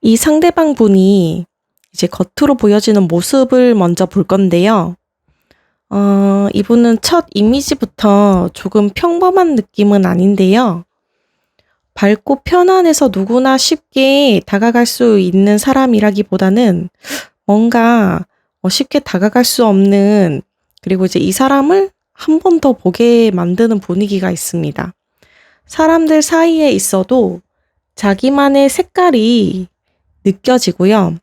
이 상대방 분이 이제 겉으로 보여지는 모습을 먼저 볼 건데요. 이분은 첫 이미지부터 조금 평범한 느낌은 아닌데요. 밝고 편안해서 누구나 쉽게 다가갈 수 있는 사람이라기보다는 뭔가 쉽게 다가갈 수 없는, 그리고 이제 이 사람을 한 번 더 보게 만드는 분위기가 있습니다. 사람들 사이에 있어도 자기만의 색깔이 느껴지고요.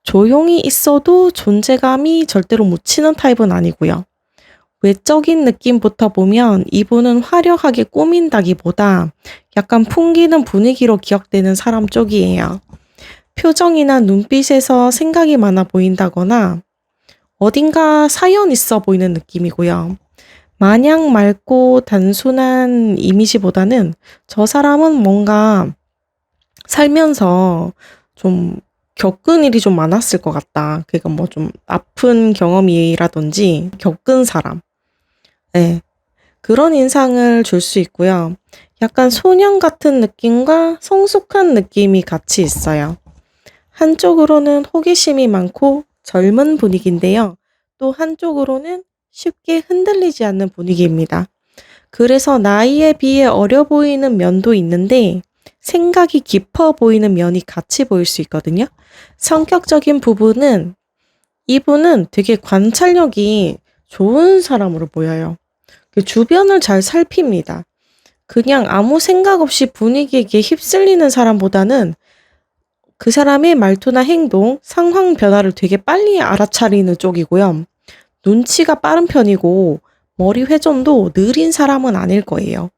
조용히 있어도 존재감이 절대로 묻히는 타입은 아니고요. 외적인 느낌부터 보면 이분은 화려하게 꾸민다기보다 약간 풍기는 분위기로 기억되는 사람 쪽이에요. 표정이나 눈빛에서 생각이 많아 보인다거나 어딘가 사연 있어 보이는 느낌이고요. 마냥 맑고 단순한 이미지보다는 저 사람은 뭔가 살면서 좀 겪은 일이 좀 많았을 것 같다. 그러니까 뭐 좀 아픈 경험이라든지 겪은 사람. 네. 그런 인상을 줄 수 있고요. 약간 소년 같은 느낌과 성숙한 느낌이 같이 있어요. 한쪽으로는 호기심이 많고 젊은 분위기인데요. 또 한쪽으로는 쉽게 흔들리지 않는 분위기입니다. 그래서 나이에 비해 어려 보이는 면도 있는데 생각이 깊어 보이는 면이 같이 보일 수 있거든요. 성격적인 부분은 이분은 되게 관찰력이 좋은 사람으로 보여요. 주변을 잘 살핍니다. 그냥 아무 생각 없이 분위기에 휩쓸리는 사람보다는 그 사람의 말투나 행동, 상황 변화를 되게 빨리 알아차리는 쪽이고요. 눈치가 빠른 편이고 머리 회전도 느린 사람은 아닐 거예요.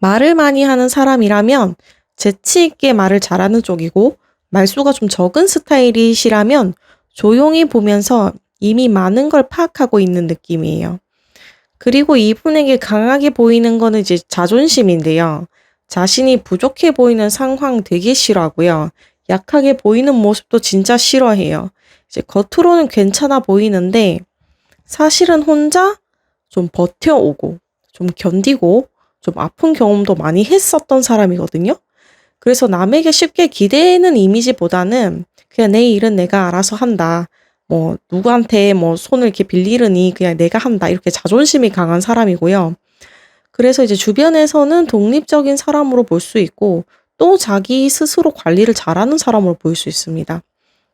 말을 많이 하는 사람이라면 재치 있게 말을 잘하는 쪽이고, 말수가 좀 적은 스타일이시라면 조용히 보면서 이미 많은 걸 파악하고 있는 느낌이에요. 그리고 이분에게 강하게 보이는 거는 이제 자존심인데요. 자신이 부족해 보이는 상황 되게 싫어하고요. 약하게 보이는 모습도 진짜 싫어해요. 이제 겉으로는 괜찮아 보이는데 사실은 혼자 좀 버텨오고 좀 견디고 좀 아픈 경험도 많이 했었던 사람이거든요. 그래서 남에게 쉽게 기대는 이미지보다는 그냥 내 일은 내가 알아서 한다. 뭐 누구한테 뭐 손을 이렇게 빌리르니 그냥 내가 한다. 이렇게 자존심이 강한 사람이고요. 그래서 이제 주변에서는 독립적인 사람으로 볼 수 있고 또 자기 스스로 관리를 잘하는 사람으로 보일 수 있습니다.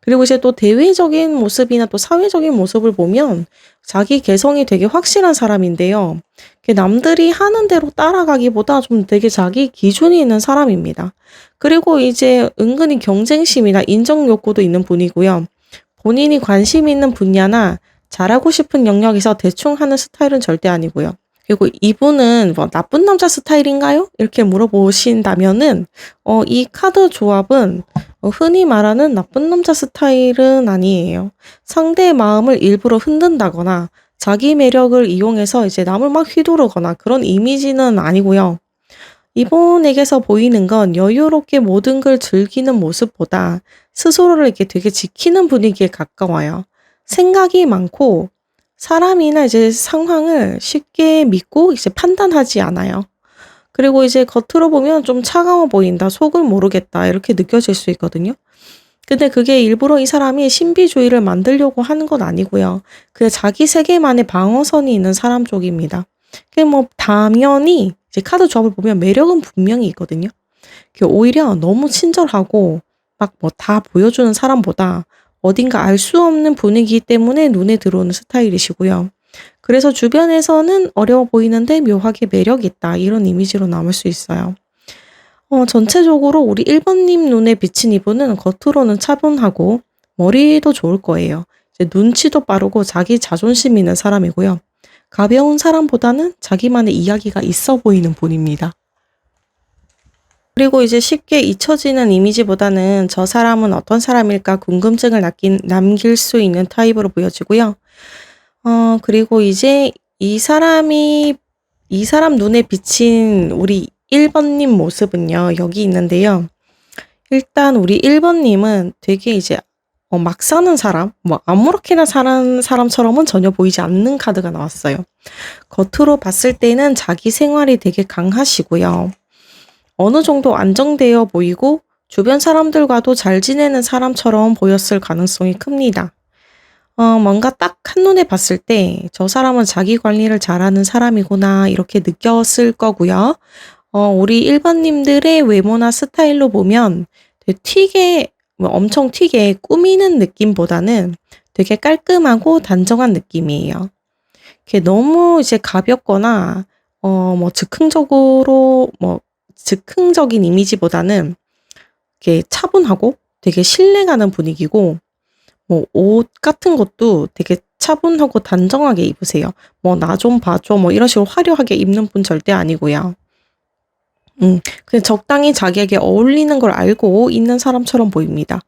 그리고 이제 또 대외적인 모습이나 또 사회적인 모습을 보면 자기 개성이 되게 확실한 사람인데요. 남들이 하는 대로 따라가기보다 좀 되게 자기 기준이 있는 사람입니다. 그리고 이제 은근히 경쟁심이나 인정 욕구도 있는 분이고요. 본인이 관심 있는 분야나 잘하고 싶은 영역에서 대충 하는 스타일은 절대 아니고요. 그리고 이분은 뭐 나쁜 남자 스타일인가요? 이렇게 물어보신다면은 이 카드 조합은 흔히 말하는 나쁜 남자 스타일은 아니에요. 상대의 마음을 일부러 흔든다거나 자기 매력을 이용해서 이제 남을 막 휘두르거나 그런 이미지는 아니고요. 이분에게서 보이는 건 여유롭게 모든 걸 즐기는 모습보다 스스로를 이렇게 되게 지키는 분위기에 가까워요. 생각이 많고 사람이나 이제 상황을 쉽게 믿고 이제 판단하지 않아요. 그리고 이제 겉으로 보면 좀 차가워 보인다, 속을 모르겠다 이렇게 느껴질 수 있거든요. 근데 그게 일부러 이 사람이 신비주의를 만들려고 하는 건 아니고요. 그냥 자기 세계만의 방어선이 있는 사람 쪽입니다. 그게 뭐 당연히 이제 카드 조합을 보면 매력은 분명히 있거든요. 오히려 너무 친절하고 막 뭐 다 보여주는 사람보다 어딘가 알 수 없는 분위기 때문에 눈에 들어오는 스타일이시고요. 그래서 주변에서는 어려워 보이는데 묘하게 매력 있다 이런 이미지로 남을 수 있어요. 전체적으로 우리 1번님 눈에 비친 이분은 겉으로는 차분하고 머리도 좋을 거예요. 이제 눈치도 빠르고 자기 자존심 있는 사람이고요. 가벼운 사람보다는 자기만의 이야기가 있어 보이는 분입니다. 그리고 이제 쉽게 잊혀지는 이미지보다는 저 사람은 어떤 사람일까 궁금증을 남길 수 있는 타입으로 보여지고요. 그리고 이제 이 사람 눈에 비친 우리 1번님 모습은요, 여기 있는데요. 일단 우리 1번님은 되게 이제 막 사는 사람, 뭐 아무렇게나 사는 사람처럼은 전혀 보이지 않는 카드가 나왔어요. 겉으로 봤을 때는 자기 생활이 되게 강하시고요. 어느 정도 안정되어 보이고 주변 사람들과도 잘 지내는 사람처럼 보였을 가능성이 큽니다. 뭔가 딱 한눈에 봤을 때 '저 사람은 자기 관리를 잘하는 사람이구나.' 이렇게 느꼈을 거고요. 우리 일반님들의 외모나 스타일로 보면 되게 튀게 뭐 엄청 튀게 꾸미는 느낌보다는 되게 깔끔하고 단정한 느낌이에요. 이렇게 너무 이제 가볍거나 즉흥적인 이미지보다는 이렇게 차분하고 되게 신뢰 가는 분위기고, 옷 같은 것도 되게 차분하고 단정하게 입으세요. 뭐 "나 좀 봐 줘." 뭐 이런 식으로 화려하게 입는 분 절대 아니고요. 그냥 적당히 자기에게 어울리는 걸 알고 있는 사람처럼 보입니다.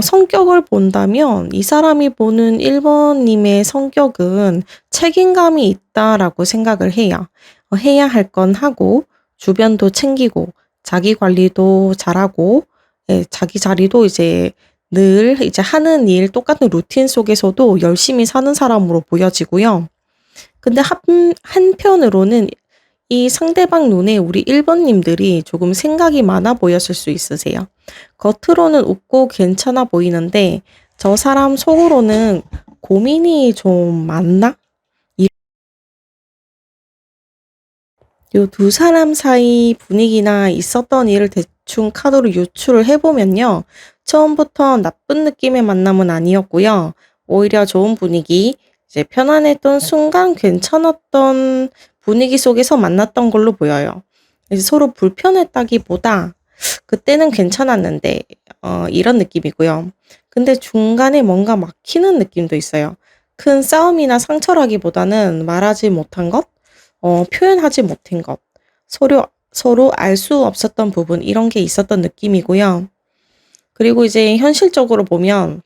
성격을 본다면 이 사람이 보는 1 번님의 성격은 '책임감이 있다.'라고 생각을 해요. 해야 할 건 하고 주변도 챙기고 자기 관리도 잘하고, 예, 자기 자리도 이제 늘 이제 하는 일 똑같은 루틴 속에서도 열심히 사는 사람으로 보여지고요. 근데 한편으로는 이 상대방 눈에 우리 1 번님들이 조금 생각이 많아 보였을 수 있으세요. 겉으로는 웃고 괜찮아 보이는데 '저 사람 속으로는 고민이 좀 많나?' 이 요 두 사람 사이 분위기나 있었던 일을 대충 카드로 유출을 해 보면요. 처음부터 나쁜 느낌의 만남은 아니었고요. 오히려 좋은 분위기, 이제 편안했던 순간 괜찮았던 분위기 속에서 만났던 걸로 보여요. 이제 서로 불편했다기보다 '그때는 괜찮았는데.' 이런 느낌이고요. 근데 중간에 뭔가 막히는 느낌도 있어요. 큰 싸움이나 상처라기보다는 말하지 못한 것? 표현하지 못한 것, 서로 알 수 없었던 부분, 이런 게 있었던 느낌이고요. 그리고 이제 현실적으로 보면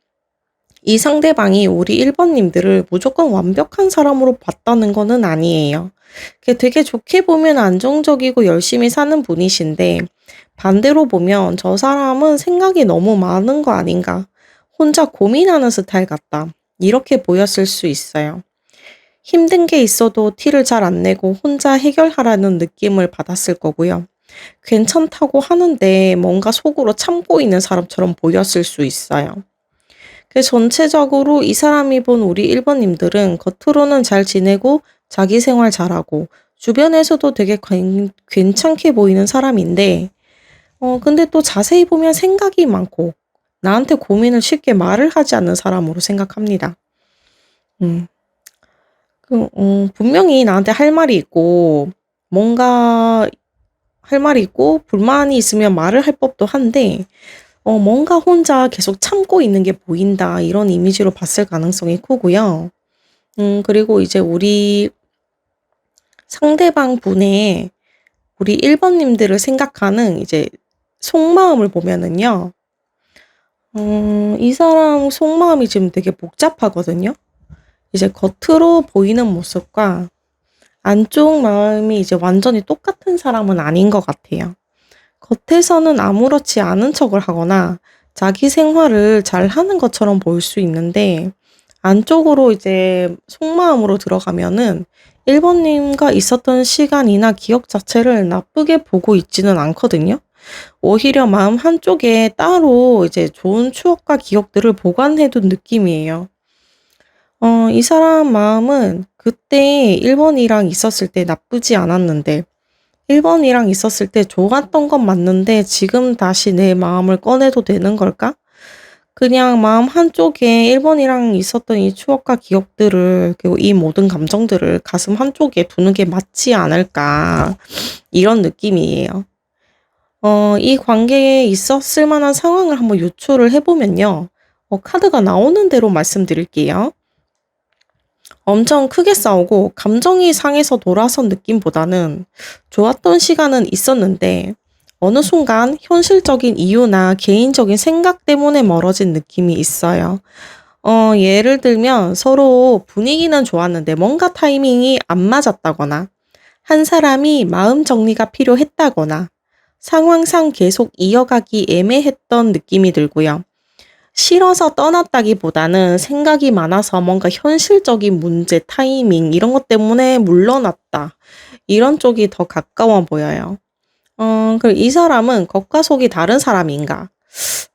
이 상대방이 우리 1 번님들을 무조건 완벽한 사람으로 봤다는 거는 아니에요. 되게 좋게 보면 안정적이고 열심히 사는 분이신데, 반대로 보면 '저 사람은 생각이 너무 많은 거 아닌가. 혼자 고민하는 스타일 같다.' 이렇게 보였을 수 있어요. 힘든 게 있어도 티를 잘 안 내고 혼자 해결하라는 느낌을 받았을 거고요. 괜찮다고 하는데 뭔가 속으로 참고 있는 사람처럼 보였을 수 있어요. 전체적으로 이 사람이 본 우리 1 번님들은 겉으로는 잘 지내고 자기 생활 잘하고 주변에서도 되게 괜찮게 보이는 사람인데, 근데 또 자세히 보면 생각이 많고 나한테 고민을 쉽게 말을 하지 않는 사람으로 생각합니다. 음. 분명히 나한테 할 말이 있고, 뭔가 할 말이 있고 불만이 있으면 말을 할 법도 한데, 뭔가 혼자 계속 참고 있는 게 보인다, 이런 이미지로 봤을 가능성이 크고요. 그리고 이제 우리 상대방 분의 우리 1 번님들을 생각하는 이제 속마음을 보면은요. 이 사람 속마음이 지금 되게 복잡하거든요. 이제 겉으로 보이는 모습과 안쪽 마음이 이제 완전히 똑같은 사람은 아닌 것 같아요. 겉에서는 아무렇지 않은 척을 하거나 자기 생활을 잘하는 것처럼 보일 수 있는데, 안쪽으로 이제 속마음으로 들어가면은 1 번님과 있었던 시간이나 기억 자체를 나쁘게 보고 있지는 않거든요. 오히려 마음 한쪽에 따로 이제 좋은 추억과 기억들을 보관해 둔 느낌이에요. 이 사람 마음은 그때 1 번이랑 있었을 때 나쁘지 않았는데, 1 번이랑 있었을 때 좋았던 건 맞는데 '지금 다시 내 마음을 꺼내도 되는 걸까?' 그냥 마음 한쪽에 1 번이랑 있었던 이 추억과 기억들을, 그리고 이 모든 감정들을 가슴 한쪽에 두는 게 맞지 않을까, 이런 느낌이에요. 이 관계에 있었을 만한 상황을 한번 유추를 해 보면요. 카드가 나오는 대로 말씀드릴게요. 엄청 크게 싸우고 감정이 상해서 돌아선 느낌보다는 좋았던 시간은 있었는데 어느 순간 현실적인 이유나 개인적인 생각 때문에 멀어진 느낌이 있어요. 예를 들면 서로 분위기는 좋았는데 뭔가 타이밍이 안 맞았다거나, 한 사람이 마음 정리가 필요했다거나, 상황상 계속 이어가기 애매했던 느낌이 들고요. 싫어서 떠났다기보다는 생각이 많아서 뭔가 현실적인 문제, 타이밍 이런 것 때문에 물러났다, 이런 쪽이 더 가까워 보여요. 그리고 이 사람은 겉과 속이 다른 사람인가?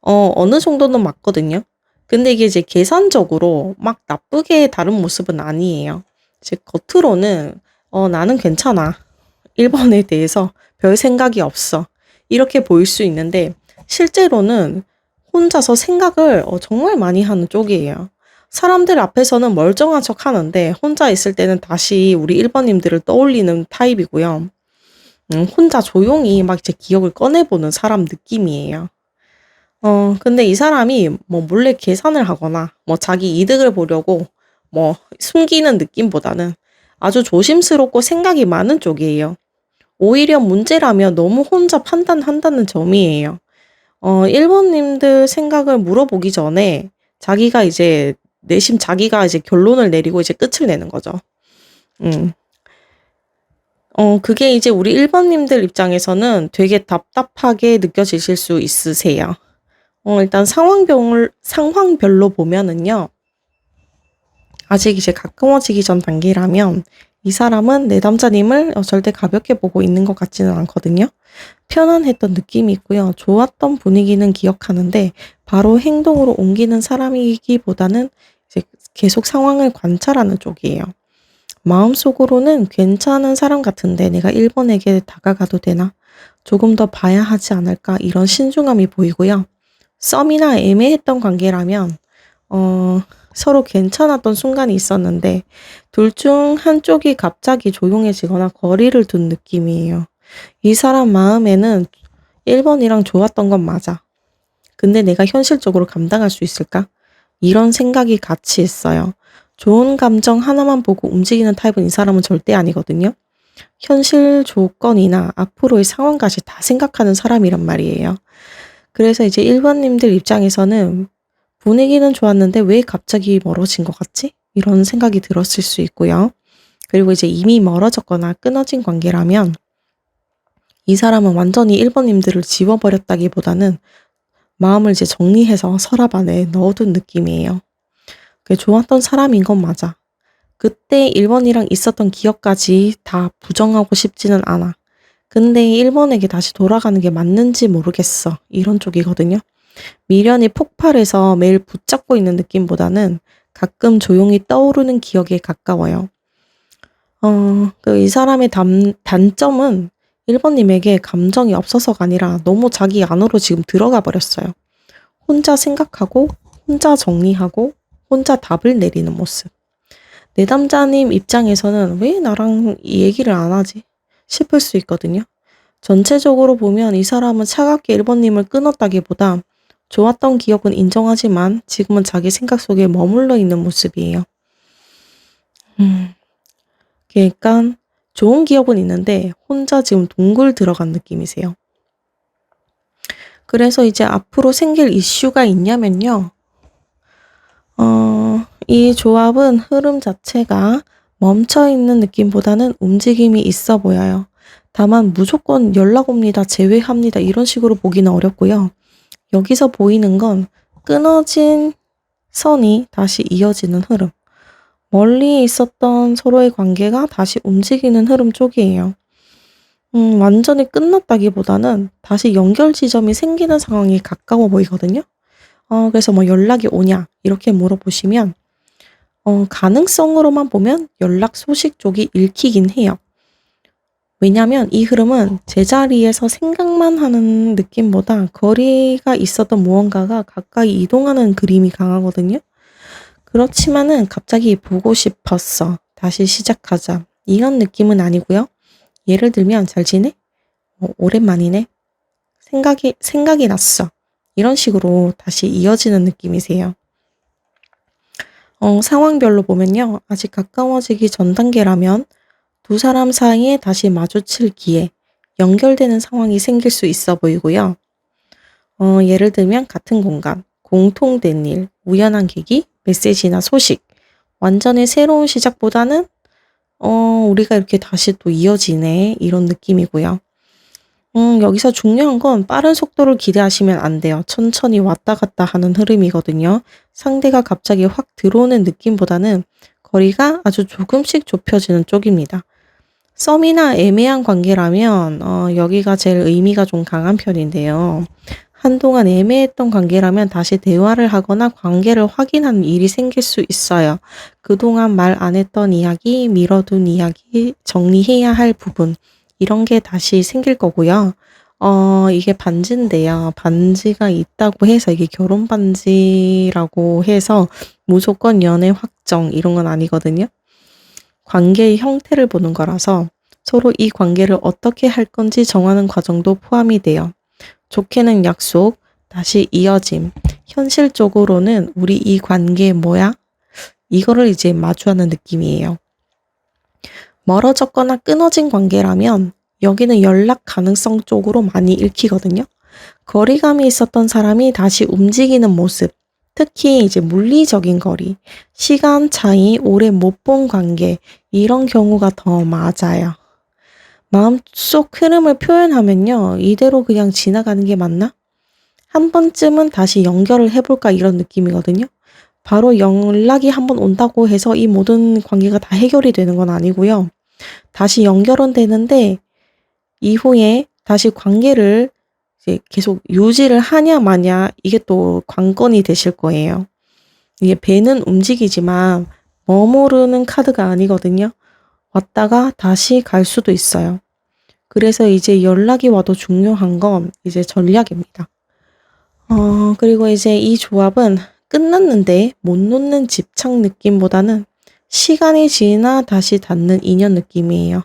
어느 정도는 맞거든요. 근데 이게 이제 계산적으로 막 나쁘게 다른 모습은 아니에요. 이제 겉으로는 나는 괜찮아. 1번에 대해서 별 생각이 없어. 이렇게 보일 수 있는데 실제로는 혼자서 생각을 정말 많이 하는 쪽이에요. 사람들 앞에서는 멀쩡한 척 하는데 혼자 있을 때는 다시 우리 1번님들을 떠올리는 타입이고요. 혼자 조용히 막 이제 기억을 꺼내보는 사람 느낌이에요. 근데 이 사람이 뭐 몰래 계산을 하거나 뭐 자기 이득을 보려고 뭐 숨기는 느낌보다는 아주 조심스럽고 생각이 많은 쪽이에요. 오히려 문제라면 너무 혼자 판단한다는 점이에요. 1번 님들 생각을 물어보기 전에 자기가 이제 내심 자기가 이제 결론을 내리고 이제 끝을 내는 거죠. 음. 그게 이제 우리 1번 님들 입장에서는 되게 답답하게 느껴지실 수 있으세요. 일단 상황별로 보면은요. 아직 이제 가까워지기 전 단계라면 이 사람은 내담자님을 절대 가볍게 보고 있는 것 같지는 않거든요. 편안했던 느낌이 있고요. 좋았던 분위기는 기억하는데 바로 행동으로 옮기는 사람이기보다는 이제 계속 상황을 관찰하는 쪽이에요. 마음속으로는 괜찮은 사람 같은데 내가 1번에게 다가가도 되나? 조금 더 봐야 하지 않을까? 이런 신중함이 보이고요. 썸이나 애매했던 관계라면 서로 괜찮았던 순간이 있었는데 둘 중 한쪽이 갑자기 조용해지거나 거리를 둔 느낌이에요. 이 사람 마음에는 1번이랑 좋았던 건 맞아. 근데 내가 현실적으로 감당할 수 있을까? 이런 생각이 같이 있어요. 좋은 감정 하나만 보고 움직이는 타입은 이 사람은 절대 아니거든요. 현실 조건이나 앞으로의 상황까지 다 생각하는 사람이란 말이에요. 그래서 이제 1번님들 입장에서는 분위기는 좋았는데 왜 갑자기 멀어진 것 같지? 이런 생각이 들었을 수 있고요. 그리고 이제 이미 멀어졌거나 끊어진 관계라면 이 사람은 완전히 1번님들을 지워버렸다기보다는 마음을 이제 정리해서 서랍 안에 넣어둔 느낌이에요. 그게 좋았던 사람인 건 맞아. 그때 1번이랑 있었던 기억까지 다 부정하고 싶지는 않아. 근데 1번에게 다시 돌아가는 게 맞는지 모르겠어. 이런 쪽이거든요. 미련이 폭발해서 매일 붙잡고 있는 느낌보다는 가끔 조용히 떠오르는 기억에 가까워요. 이 사람의 단점은 1번님에게 감정이 없어서가 아니라 너무 자기 안으로 지금 들어가 버렸어요. 혼자 생각하고, 혼자 정리하고, 혼자 답을 내리는 모습. 내담자님 입장에서는 왜 나랑 이 얘기를 안 하지? 싶을 수 있거든요. 전체적으로 보면 이 사람은 차갑게 1번님을 끊었다기보다 좋았던 기억은 인정하지만 지금은 자기 생각 속에 머물러 있는 모습이에요. 그러니까 좋은 기억은 있는데 혼자 지금 동굴 들어간 느낌이세요. 그래서 이제 앞으로 생길 이슈가 있냐면요. 이 조합은 흐름 자체가 멈춰있는 느낌보다는 움직임이 있어 보여요. 다만 무조건 연락 옵니다, 재회합니다 이런 식으로 보기는 어렵고요. 여기서 보이는 건 끊어진 선이 다시 이어지는 흐름. 멀리 있었던 서로의 관계가 다시 움직이는 흐름 쪽이에요. 완전히 끝났다기보다는 다시 연결 지점이 생기는 상황이 가까워 보이거든요. 그래서 뭐 연락이 오냐 이렇게 물어보시면 가능성으로만 보면 연락 소식 쪽이 읽히긴 해요. 왜냐면 이 흐름은 제자리에서 생각만 하는 느낌보다 거리가 있었던 무언가가 가까이 이동하는 그림이 강하거든요. 그렇지만은 갑자기 보고 싶었어. 다시 시작하자. 이런 느낌은 아니고요. 예를 들면 잘 지내? 오랜만이네. 생각이 났어. 이런 식으로 다시 이어지는 느낌이세요. 상황별로 보면요. 아직 가까워지기 전 단계라면 두 사람 사이에 다시 마주칠 기회, 연결되는 상황이 생길 수 있어 보이고요. 예를 들면 같은 공간, 공통된 일, 우연한 계기, 메시지나 소식. 완전히 새로운 시작보다는 우리가 이렇게 다시 또 이어지네 이런 느낌이고요. 여기서 중요한 건 빠른 속도를 기대하시면 안 돼요. 천천히 왔다 갔다 하는 흐름이거든요. 상대가 갑자기 확 들어오는 느낌보다는 거리가 아주 조금씩 좁혀지는 쪽입니다. 썸이나 애매한 관계라면 여기가 제일 의미가 좀 강한 편인데요. 한동안 애매했던 관계라면 다시 대화를 하거나 관계를 확인하는 일이 생길 수 있어요. 그동안 말 안 했던 이야기, 미뤄둔 이야기, 정리해야 할 부분, 이런 게 다시 생길 거고요. 이게 반지인데요. 반지가 있다고 해서 이게 결혼 반지라고 해서 무조건 연애 확정 이런 건 아니거든요. 관계의 형태를 보는 거라서 서로 이 관계를 어떻게 할 건지 정하는 과정도 포함이 돼요. 좋게는 약속, 다시 이어짐. 현실적으로는 우리 이 관계 뭐야? 이거를 이제 마주하는 느낌이에요. 멀어졌거나 끊어진 관계라면 여기는 연락 가능성 쪽으로 많이 읽히거든요. 거리감이 있었던 사람이 다시 움직이는 모습, 특히 이제 물리적인 거리, 시간 차이, 오래 못 본 관계, 이런 경우가 더 맞아요. 마음속 흐름을 표현하면요. 이대로 그냥 지나가는 게 맞나? 한 번쯤은 다시 연결을 해볼까 이런 느낌이거든요. 바로 연락이 한번 온다고 해서 이 모든 관계가 다 해결이 되는 건 아니고요. 다시 연결은 되는데 이후에 다시 관계를 이제 계속 유지를 하냐 마냐 이게 또 관건이 되실 거예요. 이게 배는 움직이지만 머무르는 카드가 아니거든요. 왔다가 다시 갈 수도 있어요. 그래서 이제 연락이 와도 중요한 건 이제 전략입니다. 그리고 이제 이 조합은 끝났는데 못 놓는 집착 느낌보다는 시간이 지나 다시 닿는 인연 느낌이에요.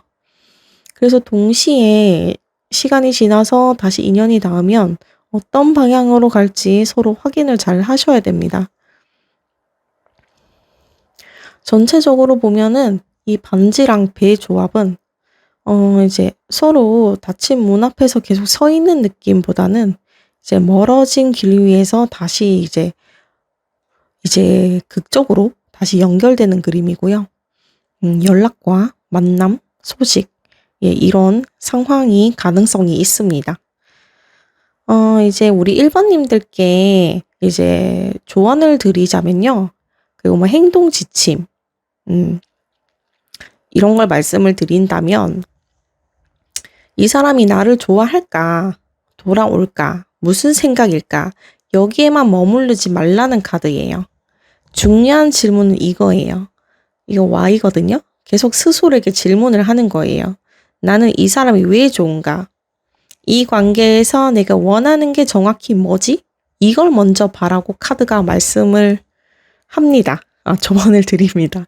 그래서 동시에 시간이 지나서 다시 인연이 닿으면 어떤 방향으로 갈지 서로 확인을 잘 하셔야 됩니다. 전체적으로 보면은 이 반지랑 배 조합은 이제 서로 닫힌 문 앞에서 계속 서 있는 느낌보다는 이제 멀어진 길 위에서 다시 이제 극적으로 다시 연결되는 그림이고요. 연락과 만남, 소식, 예, 이런 상황이 가능성이 있습니다. 이제 우리 1번님들께 이제 조언을 드리자면요. 그리고 뭐 행동 지침, 이런 걸 말씀을 드린다면 이 사람이 나를 좋아할까? 돌아올까? 무슨 생각일까? 여기에만 머무르지 말라는 카드예요. 중요한 질문은 이거예요. 이거 Y거든요. 계속 스스로에게 질문을 하는 거예요. 나는 이 사람이 왜 좋은가? 이 관계에서 내가 원하는 게 정확히 뭐지? 이걸 먼저 바라고 카드가 말씀을 합니다. 조언을 드립니다.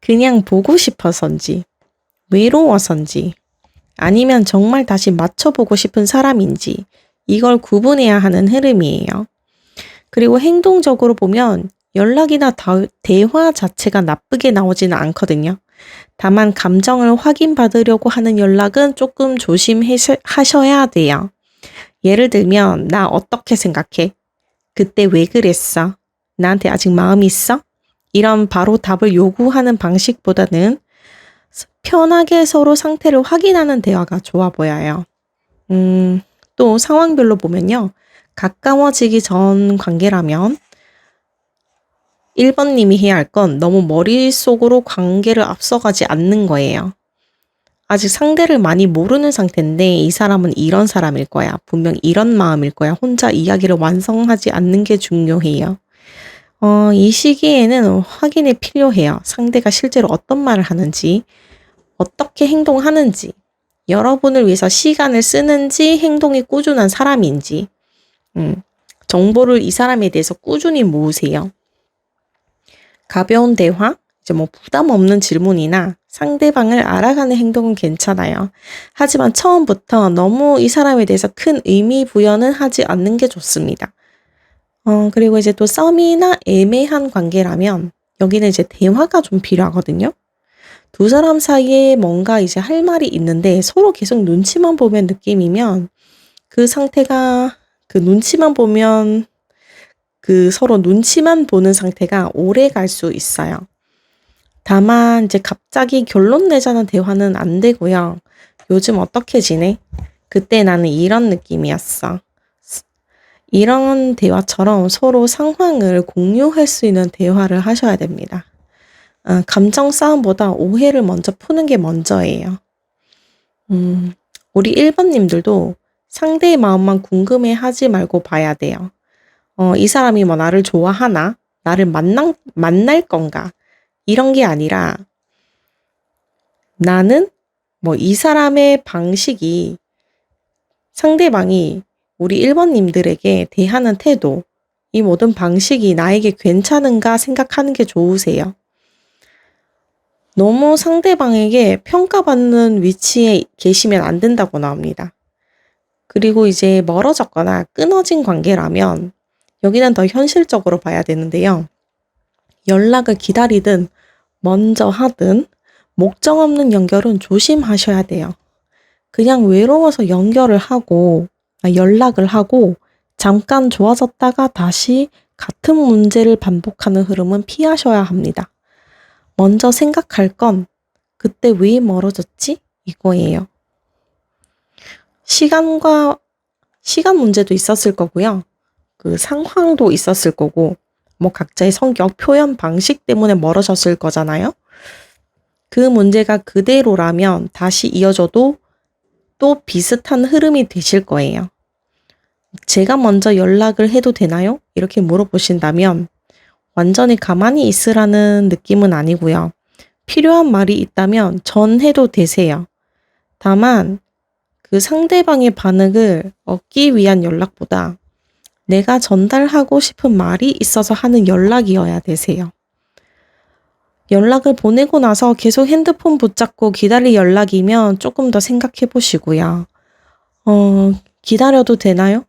그냥 보고 싶어서인지, 외로워서인지, 아니면 정말 다시 맞춰보고 싶은 사람인지, 이걸 구분해야 하는 흐름이에요. 그리고 행동적으로 보면 연락이나 대화 자체가 나쁘게 나오지는 않거든요. 다만 감정을 확인받으려고 하는 연락은 조금 조심하셔야 돼요. 예를 들면 나 어떻게 생각해? 그때 왜 그랬어? 나한테 아직 마음 있어? 이런 바로 답을 요구하는 방식보다는 편하게 서로 상태를 확인하는 대화가 좋아 보여요. 또 상황별로 보면요. 가까워지기 전 관계라면 1번님이 해야 할 건 너무 머릿속으로 관계를 앞서가지 않는 거예요. 아직 상대를 많이 모르는 상태인데 이 사람은 이런 사람일 거야. 분명 이런 마음일 거야. 혼자 이야기를 완성하지 않는 게 중요해요. 이 시기에는 확인이 필요해요. 상대가 실제로 어떤 말을 하는지, 어떻게 행동하는지, 여러분을 위해서 시간을 쓰는지, 행동이 꾸준한 사람인지, 정보를 이 사람에 대해서 꾸준히 모으세요. 가벼운 대화, 이제 뭐 부담 없는 질문이나 상대방을 알아가는 행동은 괜찮아요. 하지만 처음부터 너무 이 사람에 대해서 큰 의미 부여는 하지 않는 게 좋습니다. 그리고 이제 또 썸이나 애매한 관계라면 여기는 이제 대화가 좀 필요하거든요. 두 사람 사이에 뭔가 이제 할 말이 있는데 서로 계속 눈치만 보면 느낌이면 그 상태가 그 눈치만 보면 그 서로 눈치만 보는 상태가 오래 갈 수 있어요. 다만 이제 갑자기 결론 내자는 대화는 안 되고요. 요즘 어떻게 지내? 그때 나는 이런 느낌이었어. 이런 대화처럼 서로 상황을 공유할 수 있는 대화를 하셔야 됩니다. 감정 싸움보다 오해를 먼저 푸는 게 먼저예요. 우리 1번님들도 상대의 마음만 궁금해 하지 말고 봐야 돼요. 이 사람이 뭐 나를 좋아하나? 나를 만날 건가? 이런 게 아니라 나는 뭐 이 사람의 방식이 상대방이 우리 1번님들에게 대하는 태도, 이 모든 방식이 나에게 괜찮은가 생각하는 게 좋으세요. 너무 상대방에게 평가받는 위치에 계시면 안 된다고 나옵니다. 그리고 이제 멀어졌거나 끊어진 관계라면 여기는 더 현실적으로 봐야 되는데요. 연락을 기다리든 먼저 하든 목적 없는 연결은 조심하셔야 돼요. 그냥 외로워서 연락을 하고 잠깐 좋아졌다가 다시 같은 문제를 반복하는 흐름은 피하셔야 합니다. 먼저 생각할 건 그때 왜 멀어졌지? 이거예요. 시간 문제도 있었을 거고요. 그 상황도 있었을 거고, 뭐 각자의 성격, 표현 방식 때문에 멀어졌을 거잖아요. 그 문제가 그대로라면 다시 이어져도 또 비슷한 흐름이 되실 거예요. 제가 먼저 연락을 해도 되나요? 이렇게 물어보신다면 완전히 가만히 있으라는 느낌은 아니고요. 필요한 말이 있다면 전해도 되세요. 다만 그 상대방의 반응을 얻기 위한 연락보다 내가 전달하고 싶은 말이 있어서 하는 연락이어야 되세요. 연락을 보내고 나서 계속 핸드폰 붙잡고 기다릴 연락이면 조금 더 생각해 보시고요. 기다려도 되나요?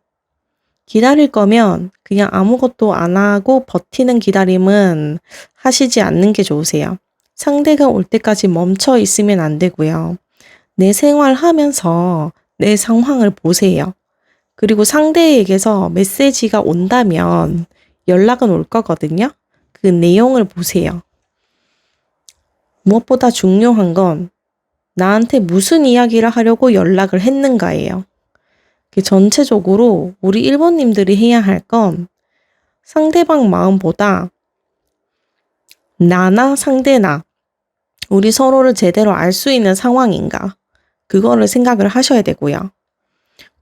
기다릴 거면 그냥 아무것도 안 하고 버티는 기다림은 하시지 않는 게 좋으세요. 상대가 올 때까지 멈춰 있으면 안 되고요. 내 생활하면서 내 상황을 보세요. 그리고 상대에게서 메시지가 온다면 연락은 올 거거든요. 그 내용을 보세요. 무엇보다 중요한 건 나한테 무슨 이야기를 하려고 연락을 했는가예요. 전체적으로 우리 1번님들이 해야 할 건 상대방 마음보다 나나 상대나 우리 서로를 제대로 알 수 있는 상황인가, 그거를 생각을 하셔야 되고요.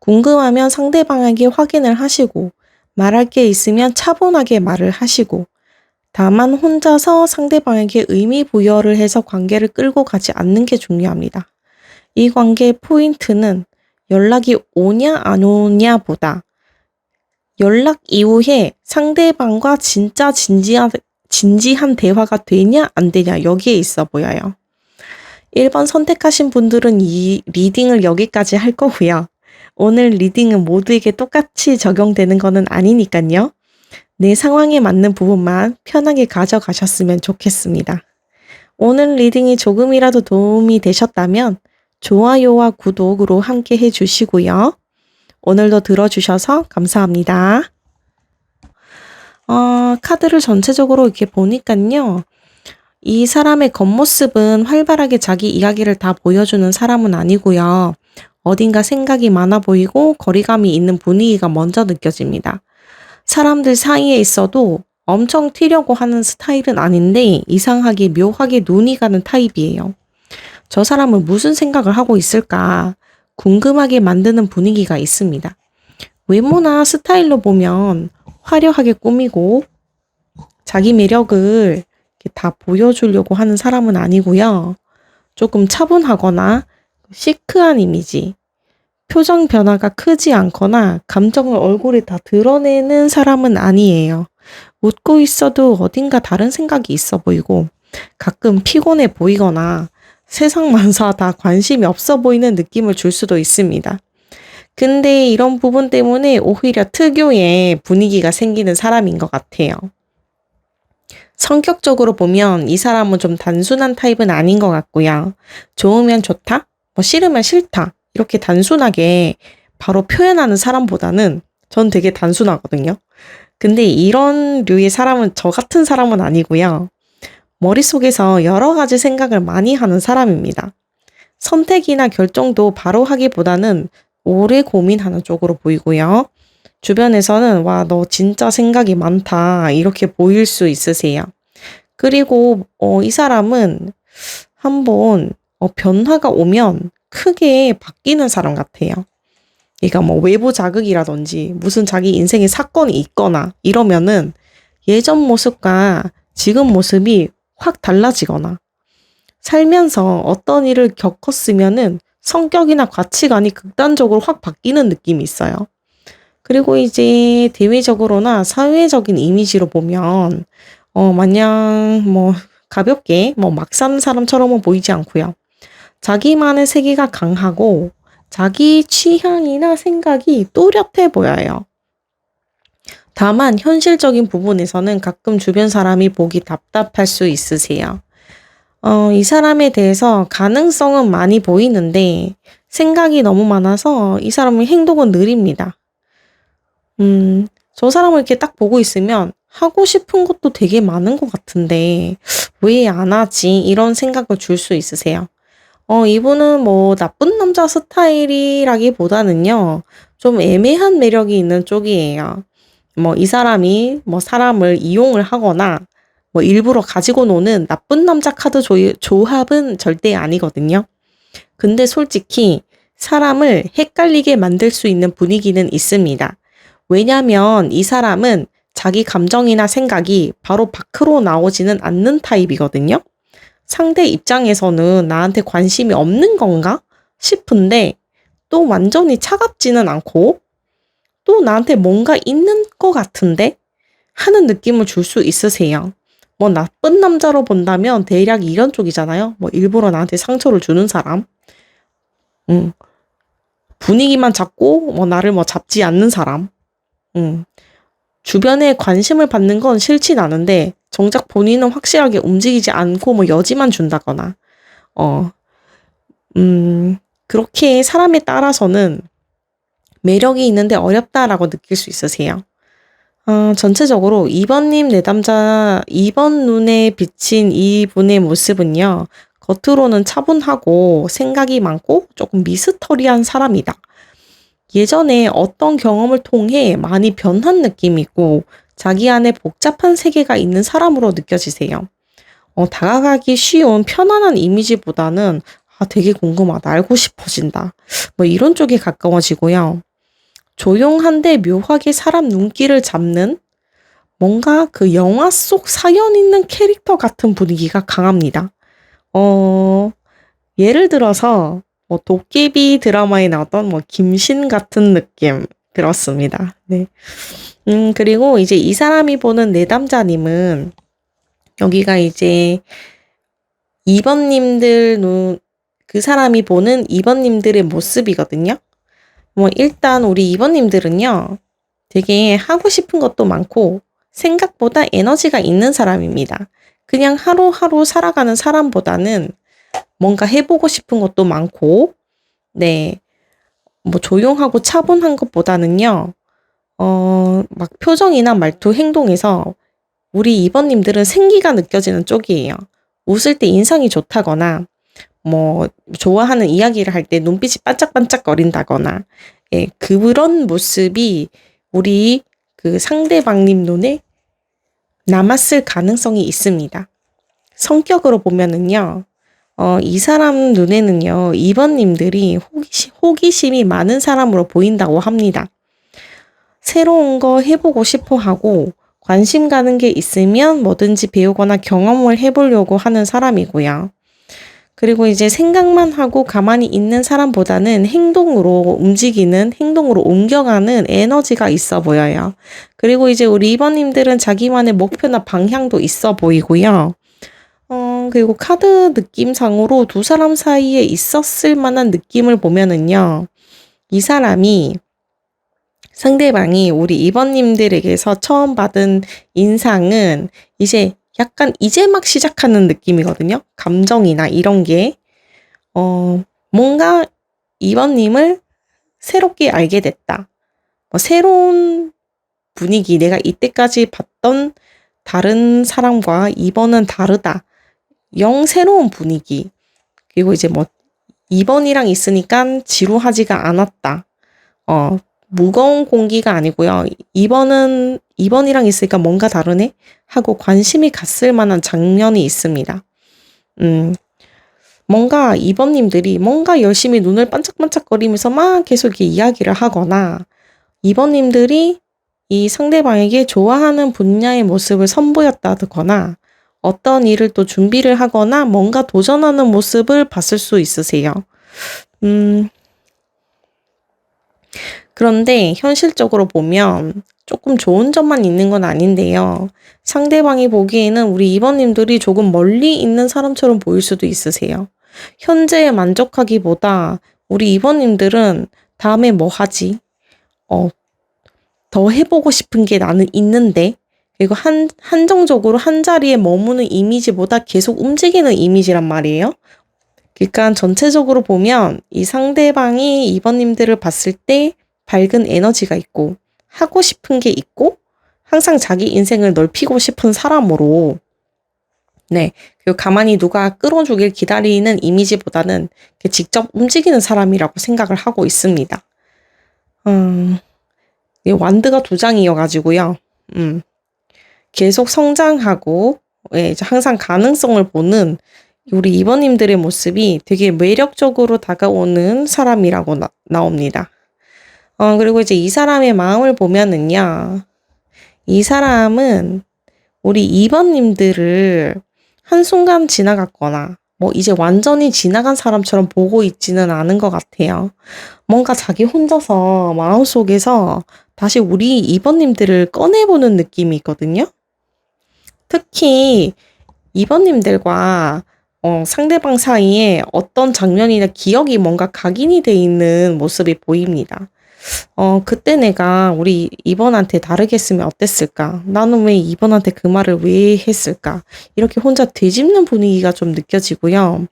궁금하면 상대방에게 확인을 하시고 말할 게 있으면 차분하게 말을 하시고, 다만 혼자서 상대방에게 의미 부여를 해서 관계를 끌고 가지 않는 게 중요합니다. 이 관계의 포인트는 연락이 오냐 안 오냐보다 연락 이후에 상대방과 진짜 진지한 대화가 되냐 안 되냐, 여기에 있어 보여요. 1번 선택하신 분들은 이 리딩을 여기까지 할 거고요. 오늘 리딩은 모두에게 똑같이 적용되는 거는 아니니까요. 내 상황에 맞는 부분만 편하게 가져가셨으면 좋겠습니다. 오늘 리딩이 조금이라도 도움이 되셨다면 좋아요와 구독으로 함께 해주시고요. 오늘도 들어주셔서 감사합니다. 카드를 전체적으로 이렇게 보니까요. 이 사람의 겉모습은 활발하게 자기 이야기를 다 보여주는 사람은 아니고요. 어딘가 생각이 많아 보이고 거리감이 있는 분위기가 먼저 느껴집니다. 사람들 사이에 있어도 엄청 튀려고 하는 스타일은 아닌데 이상하게 묘하게 눈이 가는 타입이에요. 저 사람은 무슨 생각을 하고 있을까 궁금하게 만드는 분위기가 있습니다. 외모나 스타일로 보면 화려하게 꾸미고 자기 매력을 다 보여주려고 하는 사람은 아니고요. 조금 차분하거나 시크한 이미지, 표정 변화가 크지 않거나 감정을 얼굴에 다 드러내는 사람은 아니에요. 웃고 있어도 어딘가 다른 생각이 있어 보이고 가끔 피곤해 보이거나 세상 만사 다 관심이 없어 보이는 느낌을 줄 수도 있습니다. 근데 이런 부분 때문에 오히려 특유의 분위기가 생기는 사람인 것 같아요. 성격적으로 보면 이 사람은 좀 단순한 타입은 아닌 것 같고요. 좋으면 좋다, 뭐 싫으면 싫다, 이렇게 단순하게 바로 표현하는 사람보다는 전 되게 단순하거든요. 근데 이런 류의 사람은 저 같은 사람은 아니고요. 머릿속에서 여러 가지 생각을 많이 하는 사람입니다. 선택이나 결정도 바로 하기보다는 오래 고민하는 쪽으로 보이고요. 주변에서는 와, 너 진짜 생각이 많다, 이렇게 보일 수 있으세요. 그리고 이 사람은 한번 변화가 오면 크게 바뀌는 사람 같아요. 그러니까 뭐 외부 자극이라든지 무슨 자기 인생에 사건이 있거나 이러면은 예전 모습과 지금 모습이 확 달라지거나 살면서 어떤 일을 겪었으면은 성격이나 가치관이 극단적으로 확 바뀌는 느낌이 있어요. 그리고 이제 대외적으로나 사회적인 이미지로 보면 마냥 뭐 가볍게 뭐 막 사는 사람처럼은 보이지 않고요. 자기만의 세계가 강하고 자기 취향이나 생각이 또렷해 보여요. 다만 현실적인 부분에서는 가끔 주변 사람이 보기 답답할 수 있으세요. 이 사람에 대해서 가능성은 많이 보이는데 생각이 너무 많아서 이 사람의 행동은 느립니다. 저 사람을 이렇게 딱 보고 있으면 하고 싶은 것도 되게 많은 것 같은데 왜 안 하지? 이런 생각을 줄 수 있으세요. 이분은 뭐 나쁜 남자 스타일이라기보다는요, 좀 애매한 매력이 있는 쪽이에요. 뭐 이 사람이 뭐 사람을 이용을 하거나 뭐 일부러 가지고 노는 나쁜 남자 카드 조합은 절대 아니거든요. 근데 솔직히 사람을 헷갈리게 만들 수 있는 분위기는 있습니다. 왜냐면 이 사람은 자기 감정이나 생각이 바로 밖으로 나오지는 않는 타입이거든요. 상대 입장에서는 나한테 관심이 없는 건가 싶은데 또 완전히 차갑지는 않고 또 나한테 뭔가 있는 것 같은데 하는 느낌을 줄 수 있으세요. 뭐 나쁜 남자로 본다면 대략 이런 쪽이잖아요. 뭐 일부러 나한테 상처를 주는 사람. 음, 분위기만 잡고 뭐 나를 뭐 잡지 않는 사람. 음, 주변에 관심을 받는 건 싫진 않은데 정작 본인은 확실하게 움직이지 않고 뭐 여지만 준다거나 어, 그렇게 사람에 따라서는 매력이 있는데 어렵다라고 느낄 수 있으세요. 전체적으로 2번님 내담자 2번 눈에 비친 이분의 모습은요. 겉으로는 차분하고 생각이 많고 조금 미스터리한 사람이다. 예전에 어떤 경험을 통해 많이 변한 느낌이고 자기 안에 복잡한 세계가 있는 사람으로 느껴지세요. 다가가기 쉬운 편안한 이미지보다는 되게 궁금하다, 알고 싶어진다. 뭐 이런 쪽에 가까워지고요. 조용한데 묘하게 사람 눈길을 잡는 뭔가 그 영화 속 사연 있는 캐릭터 같은 분위기가 강합니다. 예를 들어서 뭐 도깨비 드라마에 나왔던 뭐 김신 같은 느낌 들었습니다. 네. 그리고 이제 이 사람이 보는 내담자님은 여기가 이제 2번님들 그 사람이 보는 2번님들의 모습이거든요. 뭐 일단 우리 2번님들은요. 되게 하고 싶은 것도 많고 생각보다 에너지가 있는 사람입니다. 그냥 하루하루 살아가는 사람보다는 뭔가 해보고 싶은 것도 많고, 네, 뭐 조용하고 차분한 것보다는요, 막 표정이나 말투, 행동에서 우리 2번님들은 생기가 느껴지는 쪽이에요. 웃을 때 인상이 좋다거나, 뭐, 좋아하는 이야기를 할 때 눈빛이 반짝반짝거린다거나, 예, 그런 모습이 우리 그 상대방님 눈에 남았을 가능성이 있습니다. 성격으로 보면은요, 이 사람 눈에는요, 2번님들이 호기심이 많은 사람으로 보인다고 합니다. 새로운 거 해보고 싶어 하고, 관심 가는 게 있으면 뭐든지 배우거나 경험을 해보려고 하는 사람이고요. 그리고 이제 생각만 하고 가만히 있는 사람보다는 행동으로 움직이는, 행동으로 옮겨가는 에너지가 있어 보여요. 그리고 이제 우리 2번님들은 자기만의 목표나 방향도 있어 보이고요. 그리고 카드 느낌상으로 두 사람 사이에 있었을 만한 느낌을 보면은요. 이 사람이 상대방이 우리 2번님들에게서 처음 받은 인상은 약간 이제 막 시작하는 느낌이거든요. 감정이나 이런 게. 뭔가 2번님을 새롭게 알게 됐다. 새로운 분위기, 내가 이때까지 봤던 다른 사람과 2번은 다르다. 영 새로운 분위기. 그리고 이제 뭐 2번이랑 있으니까 지루하지가 않았다. 무거운 공기가 아니고요. 2번이랑 있으니까 뭔가 다르네? 하고 관심이 갔을 만한 장면이 있습니다. 뭔가 2번님들이 뭔가 열심히 눈을 반짝반짝거리면서 막 계속 이렇게 이야기를 하거나 2번님들이 이 상대방에게 좋아하는 분야의 모습을 선보였다거나 어떤 일을 또 준비를 하거나 뭔가 도전하는 모습을 봤을 수 있으세요. 음, 그런데 현실적으로 보면 조금 좋은 점만 있는 건 아닌데요. 상대방이 보기에는 우리 2번님들이 조금 멀리 있는 사람처럼 보일 수도 있으세요. 현재에 만족하기보다 우리 2번님들은 다음에 뭐 하지? 어, 더 해보고 싶은 게 나는 있는데, 그리고 한정적으로 한 자리에 머무는 이미지보다 계속 움직이는 이미지란 말이에요. 그러니까 전체적으로 보면 이 상대방이 2번님들을 봤을 때 밝은 에너지가 있고, 하고 싶은 게 있고, 항상 자기 인생을 넓히고 싶은 사람으로, 네. 그리고 가만히 누가 끌어주길 기다리는 이미지보다는 직접 움직이는 사람이라고 생각을 하고 있습니다. 완드가 두 장이어가지고요. 계속 성장하고, 예, 이제 항상 가능성을 보는 우리 2번님들의 모습이 되게 매력적으로 다가오는 사람이라고 나옵니다. 그리고 이제 이 사람의 마음을 보면은요, 이 사람은 우리 2번님들을 한순간 지나갔거나, 뭐 이제 완전히 지나간 사람처럼 보고 있지는 않은 것 같아요. 뭔가 자기 혼자서 마음속에서 다시 우리 2번님들을 꺼내보는 느낌이 있거든요. 특히 2번님들과 상대방 사이에 어떤 장면이나 기억이 뭔가 각인이 돼 있는 모습이 보입니다. 그때 내가 우리 2번한테 다르게 했으면 어땠을까? 나는 왜 2번한테 그 말을 왜 했을까? 이렇게 혼자 되짚는 분위기가 좀 느껴지고요.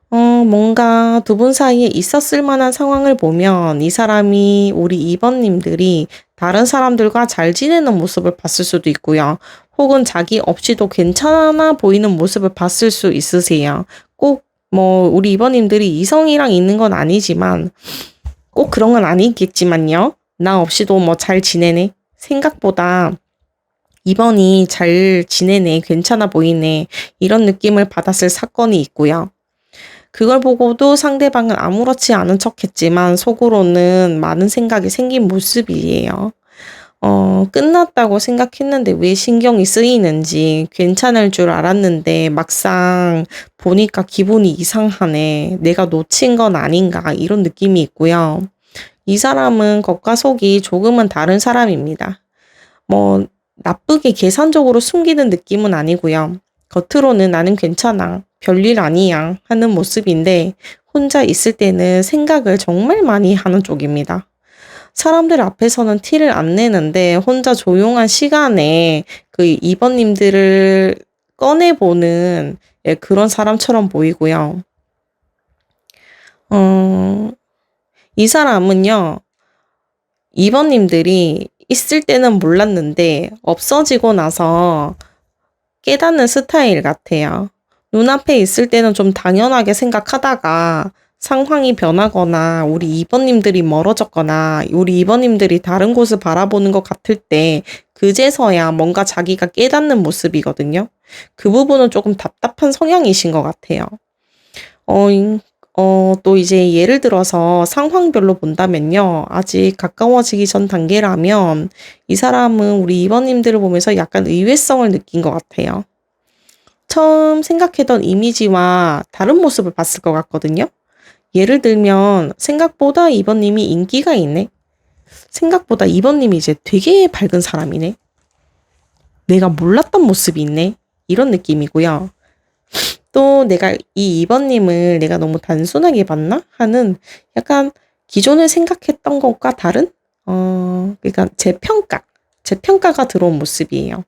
뭔가 두 분 사이에 있었을 만한 상황을 보면 이 사람이 우리 2번님들이 다른 사람들과 잘 지내는 모습을 봤을 수도 있고요. 혹은 자기 없이도 괜찮아 보이는 모습을 봤을 수 있으세요. 꼭 뭐 우리 2번님들이 이성이랑 있는 건 아니지만 꼭 그런 건 아니겠지만요. 나 없이도 뭐 잘 지내네. 생각보다 2번이 잘 지내네. 괜찮아 보이네. 이런 느낌을 받았을 사건이 있고요. 그걸 보고도 상대방은 아무렇지 않은 척 했지만 속으로는 많은 생각이 생긴 모습이에요. 끝났다고 생각했는데 왜 신경이 쓰이는지 괜찮을 줄 알았는데 막상 보니까 기분이 이상하네. 내가 놓친 건 아닌가 이런 느낌이 있고요. 이 사람은 겉과 속이 조금은 다른 사람입니다. 뭐 나쁘게 계산적으로 숨기는 느낌은 아니고요. 겉으로는 나는 괜찮아. 별일 아니야 하는 모습인데 혼자 있을 때는 생각을 정말 많이 하는 쪽입니다. 사람들 앞에서는 티를 안 내는데 혼자 조용한 시간에 그 2번님들을 꺼내보는 예, 그런 사람처럼 보이고요. 이 사람은요, 2번님들이 있을 때는 몰랐는데 없어지고 나서 깨닫는 스타일 같아요. 눈앞에 있을 때는 좀 당연하게 생각하다가 상황이 변하거나 우리 2번님들이 멀어졌거나 우리 2번님들이 다른 곳을 바라보는 것 같을 때 그제서야 뭔가 자기가 깨닫는 모습이거든요. 그 부분은 조금 답답한 성향이신 것 같아요. 또 이제 예를 들어서 상황별로 본다면요. 아직 가까워지기 전 단계라면 이 사람은 우리 2번님들을 보면서 약간 의외성을 느낀 것 같아요. 처음 생각했던 이미지와 다른 모습을 봤을 것 같거든요. 예를 들면 생각보다 2번님이 인기가 있네. 생각보다 2번님이 이제 되게 밝은 사람이네. 내가 몰랐던 모습이 있네. 이런 느낌이고요. 또 내가 이 2번님을 내가 너무 단순하게 봤나? 하는 약간 기존에 생각했던 것과 다른 그러니까 제 평가가 들어온 모습이에요.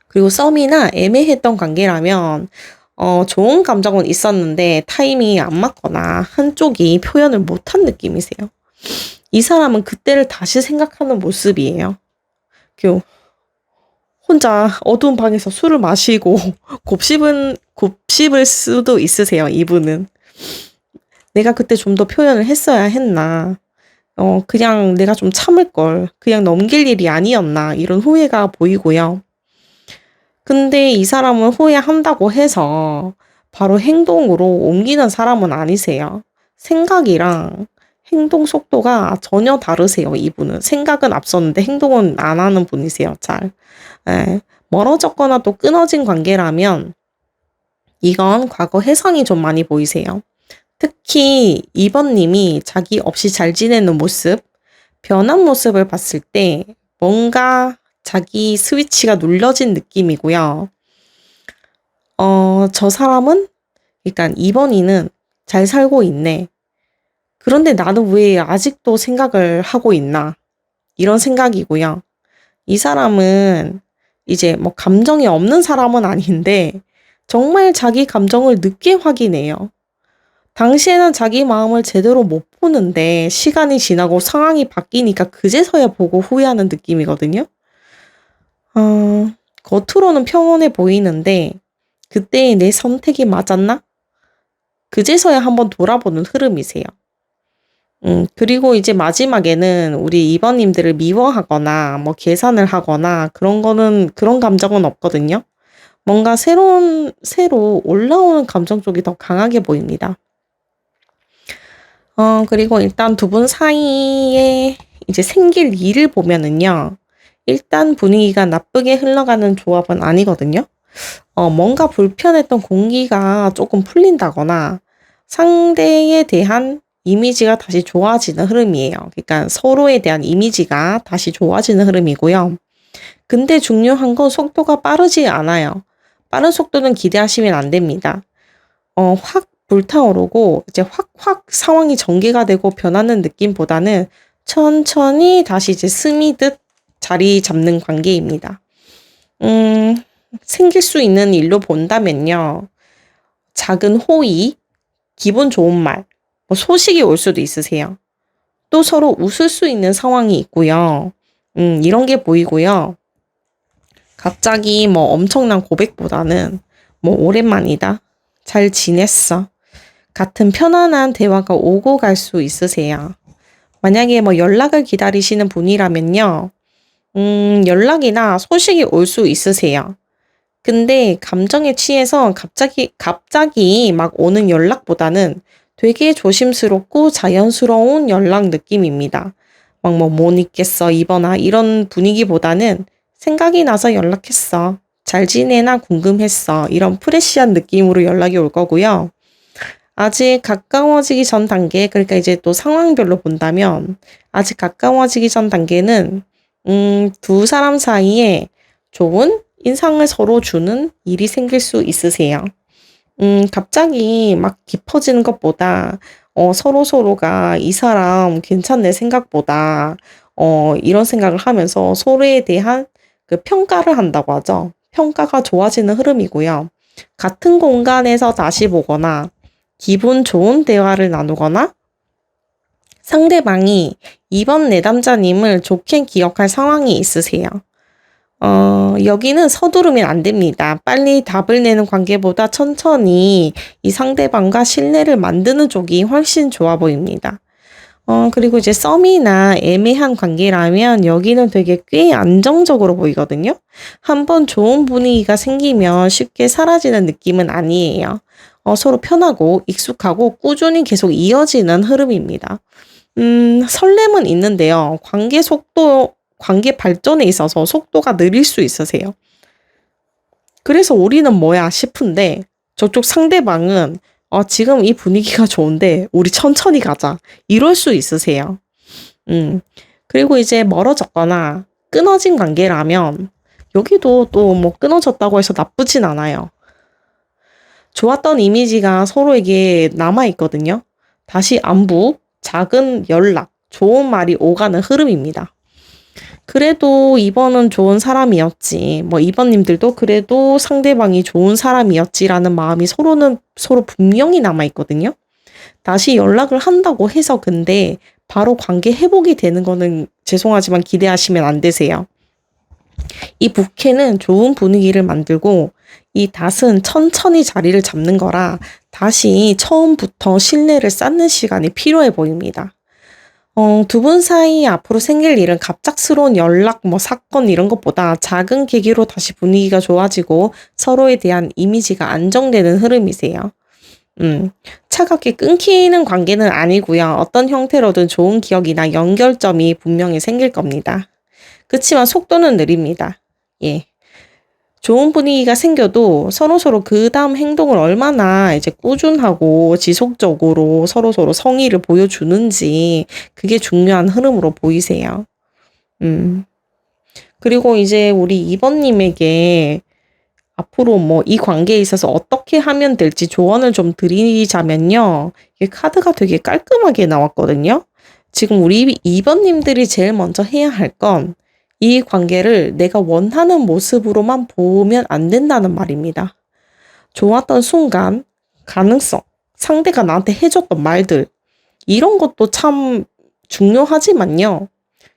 그리고 썸이나 애매했던 관계라면 좋은 감정은 있었는데 타이밍이 안 맞거나 한쪽이 표현을 못한 느낌이세요. 이 사람은 그때를 다시 생각하는 모습이에요. 그 혼자 어두운 방에서 술을 마시고 곱씹을 수도 있으세요, 이분은. 내가 그때 좀 더 표현을 했어야 했나. 그냥 내가 좀 참을 걸. 그냥 넘길 일이 아니었나. 이런 후회가 보이고요. 근데 이 사람은 후회한다고 해서 바로 행동으로 옮기는 사람은 아니세요. 생각이랑 행동 속도가 전혀 다르세요, 이분은. 생각은 앞섰는데 행동은 안 하는 분이세요, 잘. 예. 멀어졌거나 또 끊어진 관계라면 이건 과거 해상이 좀 많이 보이세요. 특히 2번 님이 자기 없이 잘 지내는 모습, 변한 모습을 봤을 때 뭔가 자기 스위치가 눌려진 느낌이고요. 저 사람은, 그러니까 2번이는 잘 살고 있네. 그런데 나는 왜 아직도 생각을 하고 있나? 이런 생각이고요. 이 사람은 이제 뭐 감정이 없는 사람은 아닌데 정말 자기 감정을 늦게 확인해요. 당시에는 자기 마음을 제대로 못 보는데 시간이 지나고 상황이 바뀌니까 그제서야 보고 후회하는 느낌이거든요. 겉으로는 평온해 보이는데 그때의 내 선택이 맞았나? 그제서야 한번 돌아보는 흐름이세요. 그리고 이제 마지막에는 우리 2번님들을 미워하거나 뭐 계산을 하거나 그런 감정은 없거든요. 뭔가 새로 올라오는 감정 쪽이 더 강하게 보입니다. 그리고 일단 두 분 사이에 이제 생길 일을 보면은요. 일단 분위기가 나쁘게 흘러가는 조합은 아니거든요. 뭔가 불편했던 공기가 조금 풀린다거나 상대에 대한 이미지가 다시 좋아지는 흐름이에요. 그러니까 서로에 대한 이미지가 다시 좋아지는 흐름이고요. 근데 중요한 건 속도가 빠르지 않아요. 빠른 속도는 기대하시면 안 됩니다. 확 불타오르고 이제 확 상황이 전개가 되고 변하는 느낌보다는 천천히 다시 이제 스미듯 자리 잡는 관계입니다. 생길 수 있는 일로 본다면요. 작은 호의, 기분 좋은 말, 뭐 소식이 올 수도 있으세요. 또 서로 웃을 수 있는 상황이 있고요. 이런 게 보이고요. 갑자기 뭐 엄청난 고백보다는 뭐 오랜만이다. 잘 지냈어. 같은 편안한 대화가 오고 갈 수 있으세요. 만약에 뭐 연락을 기다리시는 분이라면요. 연락이나 소식이 올 수 있으세요. 근데 감정에 취해서 갑자기 막 오는 연락보다는 되게 조심스럽고 자연스러운 연락 느낌입니다. 막 뭐 못 있겠어, 이번아 이런 분위기보다는 생각이 나서 연락했어. 잘 지내나 궁금했어. 이런 프레시한 느낌으로 연락이 올 거고요. 아직 가까워지기 전 단계, 그러니까 이제 또 상황별로 본다면 아직 가까워지기 전 단계는 두 사람 사이에 좋은 인상을 서로 주는 일이 생길 수 있으세요. 갑자기 막 깊어지는 것보다 서로가 이 사람 괜찮네 생각보다 이런 생각을 하면서 서로에 대한 그 평가를 한다고 하죠. 평가가 좋아지는 흐름이고요. 같은 공간에서 다시 보거나 기분 좋은 대화를 나누거나 상대방이 2번 내담자님을 좋게 기억할 상황이 있으세요. 여기는 서두르면 안 됩니다. 빨리 답을 내는 관계보다 천천히 이 상대방과 신뢰를 만드는 쪽이 훨씬 좋아 보입니다. 그리고 이제 썸이나 애매한 관계라면 여기는 되게 꽤 안정적으로 보이거든요. 한번 좋은 분위기가 생기면 쉽게 사라지는 느낌은 아니에요. 서로 편하고 익숙하고 꾸준히 계속 이어지는 흐름입니다. 설렘은 있는데요. 관계 발전에 있어서 속도가 느릴 수 있으세요. 그래서 우리는 뭐야 싶은데 저쪽 상대방은 지금 이 분위기가 좋은데 우리 천천히 가자. 이럴 수 있으세요. 그리고 이제 멀어졌거나 끊어진 관계라면 여기도 또 뭐 끊어졌다고 해서 나쁘진 않아요. 좋았던 이미지가 서로에게 남아있거든요. 다시 안부, 작은 연락, 좋은 말이 오가는 흐름입니다. 그래도 2번은 좋은 사람이었지. 뭐 2번님들도 그래도 상대방이 좋은 사람이었지라는 마음이 서로 분명히 남아있거든요. 다시 연락을 한다고 해서 근데 바로 관계 회복이 되는 거는 죄송하지만 기대하시면 안 되세요. 이 부캐는 좋은 분위기를 만들고 이 닷은 천천히 자리를 잡는 거라 다시 처음부터 신뢰를 쌓는 시간이 필요해 보입니다. 두 분 사이 앞으로 생길 일은 갑작스러운 연락, 뭐 사건 이런 것보다 작은 계기로 다시 분위기가 좋아지고 서로에 대한 이미지가 안정되는 흐름이세요. 음, 차갑게 끊기는 관계는 아니고요. 어떤 형태로든 좋은 기억이나 연결점이 분명히 생길 겁니다. 그치만 속도는 느립니다. 예. 좋은 분위기가 생겨도 서로서로 그다음 행동을 얼마나 이제 꾸준하고 지속적으로 서로서로 성의를 보여주는지 그게 중요한 흐름으로 보이세요. 음. 그리고 이제 우리 2번 님에게 앞으로 뭐 이 관계에 있어서 어떻게 하면 될지 조언을 좀 드리자면요. 이게 카드가 되게 깔끔하게 나왔거든요. 지금 우리 2번 님들이 제일 먼저 해야 할 건 이 관계를 내가 원하는 모습으로만 보면 안 된다는 말입니다. 좋았던 순간, 가능성, 상대가 나한테 해줬던 말들, 이런 것도 참 중요하지만요.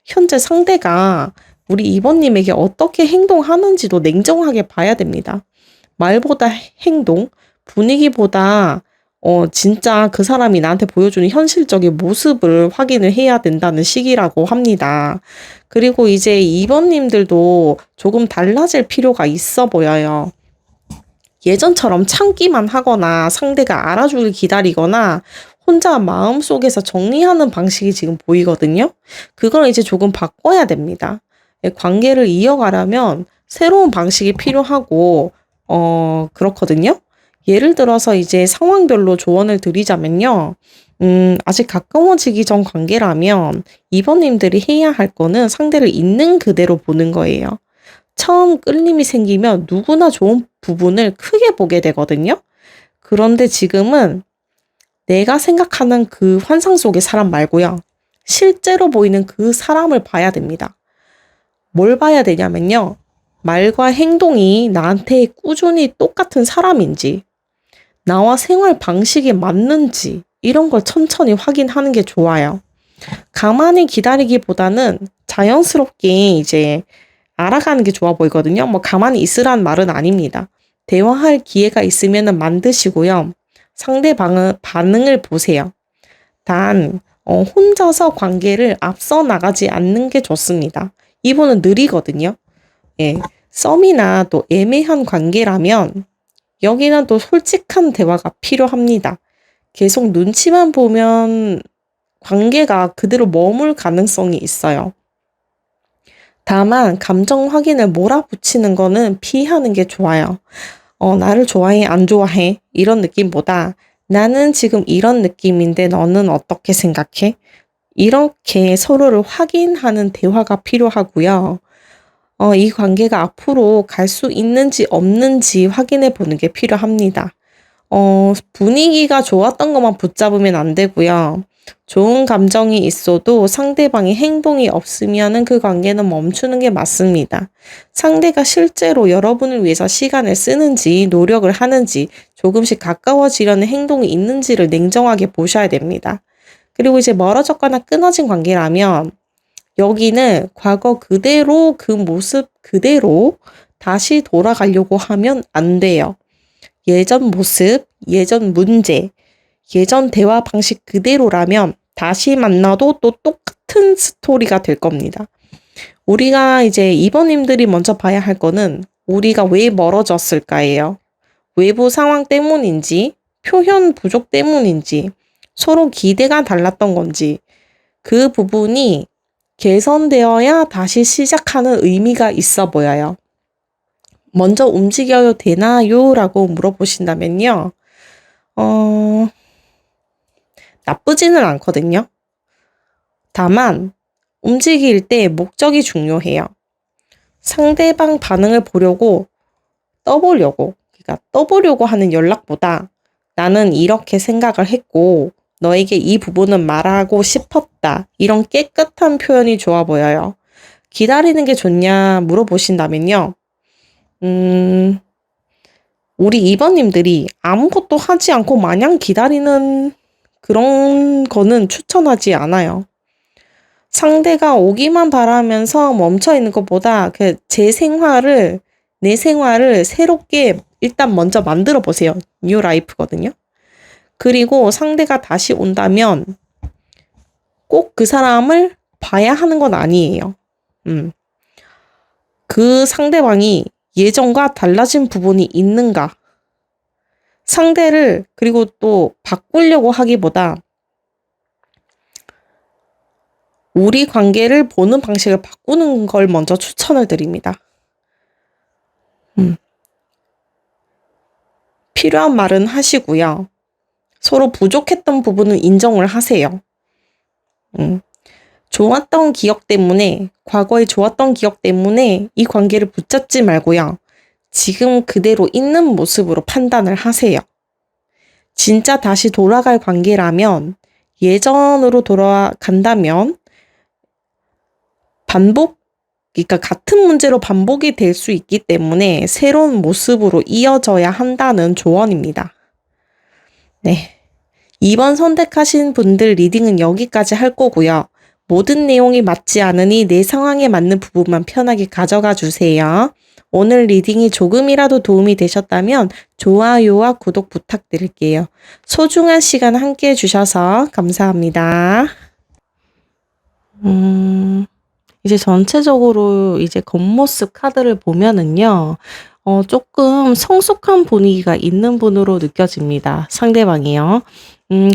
현재 상대가 우리 2번 님에게 어떻게 행동하는지도 냉정하게 봐야 됩니다. 말보다 행동, 분위기보다 진짜 그 사람이 나한테 보여주는 현실적인 모습을 확인을 해야 된다는 시기라고 합니다. 그리고 이제 2번 님들도 조금 달라질 필요가 있어 보여요. 예전처럼 참기만 하거나 상대가 알아주길 기다리거나 혼자 마음속에서 정리하는 방식이 지금 보이거든요. 그걸 이제 조금 바꿔야 됩니다. 관계를 이어가려면 새로운 방식이 필요하고, 그렇거든요. 예를 들어서 이제 상황별로 조언을 드리자면요. 아직 가까워지기 전 관계라면 이번님들이 해야 할 거는 상대를 있는 그대로 보는 거예요. 처음 끌림이 생기면 누구나 좋은 부분을 크게 보게 되거든요. 그런데 지금은 내가 생각하는 그 환상 속의 사람 말고요. 실제로 보이는 그 사람을 봐야 됩니다. 뭘 봐야 되냐면요. 말과 행동이 나한테 꾸준히 똑같은 사람인지, 나와 생활 방식이 맞는지, 이런 걸 천천히 확인하는 게 좋아요. 가만히 기다리기보다는 자연스럽게 이제 알아가는 게 좋아 보이거든요. 뭐 가만히 있으란 말은 아닙니다. 대화할 기회가 있으면 만드시고요. 상대방의 반응을 보세요. 단 혼자서 관계를 앞서 나가지 않는 게 좋습니다. 이분은 느리거든요. 예. 썸이나 또 애매한 관계라면 여기는 또 솔직한 대화가 필요합니다. 계속 눈치만 보면 관계가 그대로 머물 가능성이 있어요. 다만 감정 확인을 몰아붙이는 거는 피하는 게 좋아요. 나를 좋아해, 안 좋아해? 이런 느낌보다 나는 지금 이런 느낌인데 너는 어떻게 생각해? 이렇게 서로를 확인하는 대화가 필요하고요. 이 관계가 앞으로 갈 수 있는지 없는지 확인해 보는 게 필요합니다. 분위기가 좋았던 것만 붙잡으면 안 되고요. 좋은 감정이 있어도 상대방의 행동이 없으면은 그 관계는 멈추는 게 맞습니다. 상대가 실제로 여러분을 위해서 시간을 쓰는지 노력을 하는지 조금씩 가까워지려는 행동이 있는지를 냉정하게 보셔야 됩니다. 그리고 이제 멀어졌거나 끊어진 관계라면 여기는 과거 그대로 그 모습 그대로 다시 돌아가려고 하면 안 돼요. 예전 모습, 예전 문제, 예전 대화 방식 그대로라면 다시 만나도 또 똑같은 스토리가 될 겁니다. 우리가 이제 이번님들이 먼저 봐야 할 거는 우리가 왜 멀어졌을까예요. 외부 상황 때문인지, 표현 부족 때문인지, 서로 기대가 달랐던 건지, 그 부분이 개선되어야 다시 시작하는 의미가 있어 보여요. 먼저 움직여도 되나요? 라고 물어보신다면요. 나쁘지는 않거든요. 다만 움직일 때 목적이 중요해요. 상대방 반응을 보려고 그러니까 떠보려고 하는 연락보다 나는 이렇게 생각을 했고 너에게 이 부분은 말하고 싶었다. 이런 깨끗한 표현이 좋아 보여요. 기다리는 게 좋냐 물어보신다면요. 우리 2번님들이 아무것도 하지 않고 마냥 기다리는 그런 거는 추천하지 않아요. 상대가 오기만 바라면서 멈춰 있는 것보다 내 생활을 새롭게 일단 먼저 만들어 보세요. 뉴 라이프거든요. 그리고 상대가 다시 온다면 꼭 그 사람을 봐야 하는 건 아니에요. 그 상대방이 예전과 달라진 부분이 있는가? 상대를 그리고 또 바꾸려고 하기보다 우리 관계를 보는 방식을 바꾸는 걸 먼저 추천을 드립니다. 필요한 말은 하시고요. 서로 부족했던 부분은 인정을 하세요. 좋았던 기억 때문에, 과거에 좋았던 기억 때문에 이 관계를 붙잡지 말고요. 지금 그대로 있는 모습으로 판단을 하세요. 진짜 다시 돌아갈 관계라면, 예전으로 돌아간다면, 그러니까 같은 문제로 반복이 될 수 있기 때문에 새로운 모습으로 이어져야 한다는 조언입니다. 네. 이번 선택하신 분들 리딩은 여기까지 할 거고요. 모든 내용이 맞지 않으니 내 상황에 맞는 부분만 편하게 가져가 주세요. 오늘 리딩이 조금이라도 도움이 되셨다면 좋아요와 구독 부탁드릴게요. 소중한 시간 함께 해주셔서 감사합니다. 이제 전체적으로 이제 겉모습 카드를 보면은요, 조금 성숙한 분위기가 있는 분으로 느껴집니다. 상대방이요.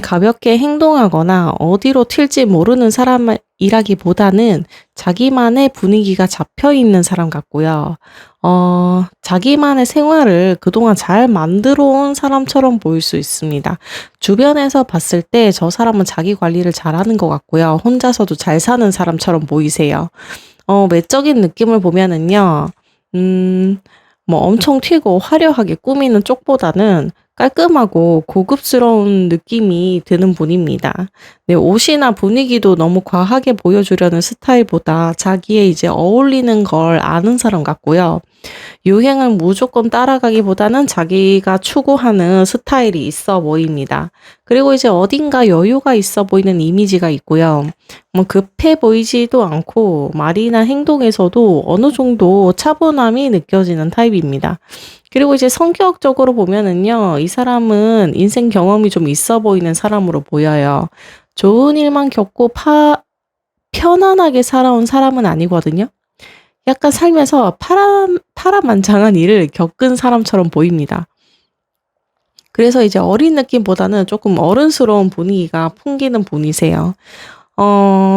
가볍게 행동하거나 어디로 튈지 모르는 사람이라기보다는 자기만의 분위기가 잡혀 있는 사람 같고요. 자기만의 생활을 그동안 잘 만들어 온 사람처럼 보일 수 있습니다. 주변에서 봤을 때 저 사람은 자기 관리를 잘하는 것 같고요. 혼자서도 잘 사는 사람처럼 보이세요. 외적인 느낌을 보면은요, 뭐 엄청 튀고 화려하게 꾸미는 쪽보다는 깔끔하고 고급스러운 느낌이 드는 분입니다. 네, 옷이나 분위기도 너무 과하게 보여주려는 스타일보다 자기의 이제 어울리는 걸 아는 사람 같고요. 유행을 무조건 따라가기보다는 자기가 추구하는 스타일이 있어 보입니다. 그리고 이제 어딘가 여유가 있어 보이는 이미지가 있고요. 뭐 급해 보이지도 않고 말이나 행동에서도 어느 정도 차분함이 느껴지는 타입입니다. 그리고 이제 성격적으로 보면은요, 이 사람은 인생 경험이 좀 있어 보이는 사람으로 보여요. 좋은 일만 겪고 편안하게 살아온 사람은 아니거든요. 약간 살면서 파란만장한 일을 겪은 사람처럼 보입니다. 그래서 이제 어린 느낌보다는 조금 어른스러운 분위기가 풍기는 분이세요.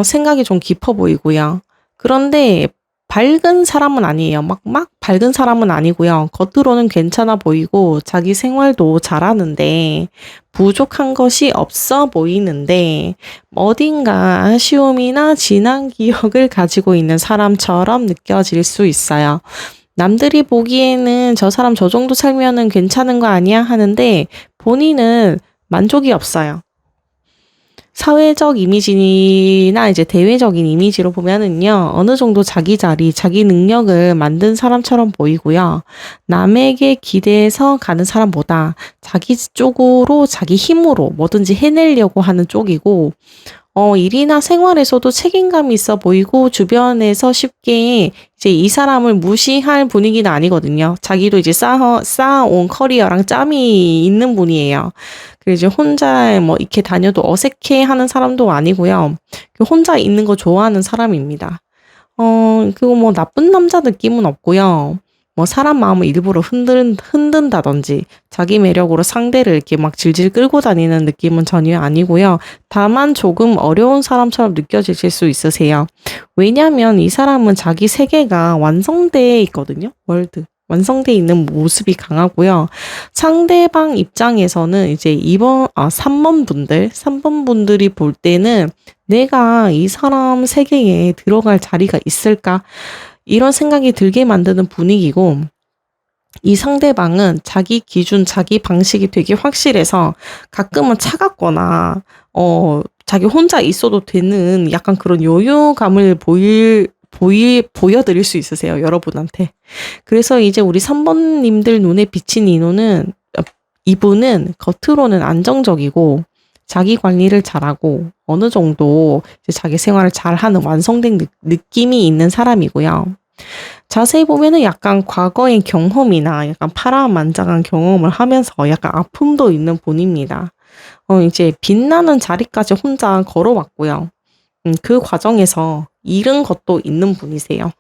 생각이 좀 깊어 보이고요. 그런데 밝은 사람은 아니에요. 막 밝은 사람은 아니고요. 겉으로는 괜찮아 보이고 자기 생활도 잘하는데 부족한 것이 없어 보이는데 어딘가 아쉬움이나 지난 기억을 가지고 있는 사람처럼 느껴질 수 있어요. 남들이 보기에는 저 사람 저 정도 살면은 괜찮은 거 아니야 하는데 본인은 만족이 없어요. 사회적 이미지나 이제 대외적인 이미지로 보면은요, 어느 정도 자기 자리, 자기 능력을 만든 사람처럼 보이고요. 남에게 기대해서 가는 사람보다 자기 쪽으로, 자기 힘으로 뭐든지 해내려고 하는 쪽이고, 일이나 생활에서도 책임감이 있어 보이고, 주변에서 쉽게 이제 이 사람을 무시할 분위기는 아니거든요. 자기도 이제 쌓아온 커리어랑 짬이 있는 분이에요. 그리고 이제 혼자 뭐 이렇게 다녀도 어색해 하는 사람도 아니고요. 혼자 있는 거 좋아하는 사람입니다. 그리고 뭐 나쁜 남자 느낌은 없고요. 뭐 사람 마음을 일부러 흔든다든지 자기 매력으로 상대를 이렇게 막 질질 끌고 다니는 느낌은 전혀 아니고요. 다만 조금 어려운 사람처럼 느껴지실 수 있으세요. 왜냐하면 이 사람은 자기 세계가 완성돼 있거든요. 완성돼 있는 모습이 강하고요. 상대방 입장에서는 이제 3번 분들이 볼 때는 내가 이 사람 세계에 들어갈 자리가 있을까? 이런 생각이 들게 만드는 분위기고, 이 상대방은 자기 기준, 자기 방식이 되게 확실해서 가끔은 차갑거나, 자기 혼자 있어도 되는 약간 그런 여유감을 보여드릴 수 있으세요, 여러분한테. 그래서 이제 우리 3번님들 눈에 비친 이분은 겉으로는 안정적이고, 자기 관리를 잘하고, 어느 정도 이제 자기 생활을 잘하는 완성된 느낌이 있는 사람이고요. 자세히 보면은 약간 과거의 경험이나 약간 파란만장한 경험을 하면서 약간 아픔도 있는 분입니다. 이제 빛나는 자리까지 혼자 걸어왔고요. 그 과정에서 잃은 것도 있는 분이세요.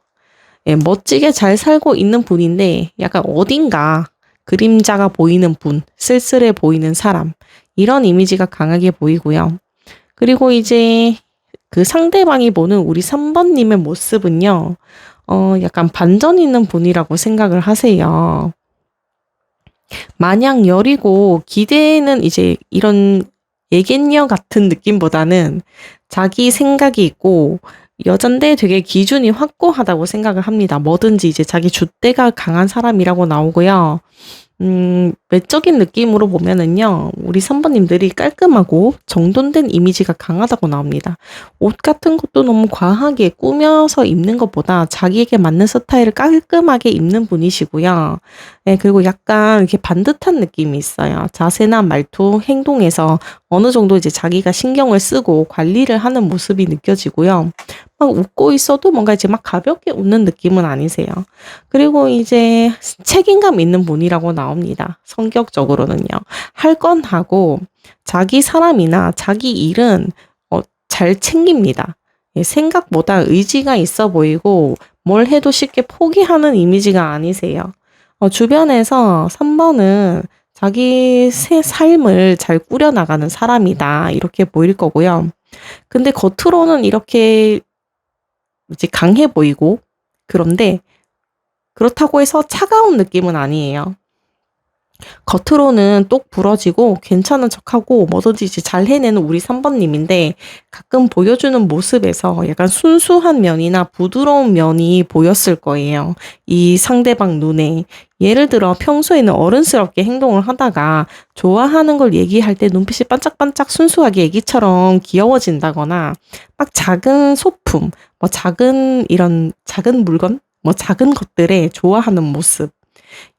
예, 멋지게 잘 살고 있는 분인데 약간 어딘가 그림자가 보이는 분, 쓸쓸해 보이는 사람, 이런 이미지가 강하게 보이고요. 그리고 이제 그 상대방이 보는 우리 3번님의 모습은요, 약간 반전 있는 분이라고 생각을 하세요. 마냥 여리고 기대는 이제 이런 예견녀 같은 느낌보다는 자기 생각이 있고 여잔데 되게 기준이 확고하다고 생각을 합니다. 뭐든지 이제 자기 줏대가 강한 사람이라고 나오고요. 외적인 느낌으로 보면은요, 우리 3번님들이 깔끔하고 정돈된 이미지가 강하다고 나옵니다. 옷 같은 것도 너무 과하게 꾸며서 입는 것보다 자기에게 맞는 스타일을 깔끔하게 입는 분이시고요. 예, 그리고 약간 이렇게 반듯한 느낌이 있어요. 자세나 말투, 행동에서 어느 정도 이제 자기가 신경을 쓰고 관리를 하는 모습이 느껴지고요. 막 웃고 있어도 뭔가 이제 막 가볍게 웃는 느낌은 아니세요. 그리고 이제 책임감 있는 분이라고 나옵니다. 성격적으로는요. 할 건 하고 자기 사람이나 자기 일은 잘 챙깁니다. 예, 생각보다 의지가 있어 보이고 뭘 해도 쉽게 포기하는 이미지가 아니세요. 주변에서 3번은 자기 새 삶을 잘 꾸려나가는 사람이다. 이렇게 보일 거고요. 근데 겉으로는 이렇게 이제 강해 보이고 그런데 그렇다고 해서 차가운 느낌은 아니에요. 겉으로는 똑 부러지고 괜찮은 척하고 뭐든지 이제 잘 해내는 우리 3번님인데 가끔 보여주는 모습에서 약간 순수한 면이나 부드러운 면이 보였을 거예요. 이 상대방 눈에. 예를 들어 평소에는 어른스럽게 행동을 하다가 좋아하는 걸 얘기할 때 눈빛이 반짝반짝 순수하게 애기처럼 귀여워진다거나 막 작은 소품, 뭐 작은 이런 작은 물건, 뭐 작은 것들에 좋아하는 모습.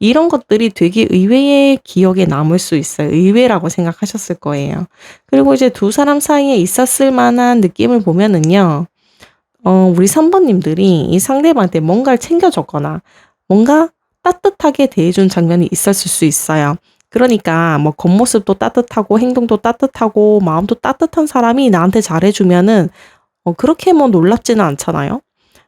이런 것들이 되게 의외의 기억에 남을 수 있어요. 의외라고 생각하셨을 거예요. 그리고 이제 두 사람 사이에 있었을 만한 느낌을 보면은요. 우리 3번님들이 이 상대방한테 뭔가를 챙겨줬거나 뭔가 따뜻하게 대해준 장면이 있었을 수 있어요. 그러니까 뭐 겉모습도 따뜻하고 행동도 따뜻하고 마음도 따뜻한 사람이 나한테 잘해주면은 그렇게 뭐 놀랍지는 않잖아요.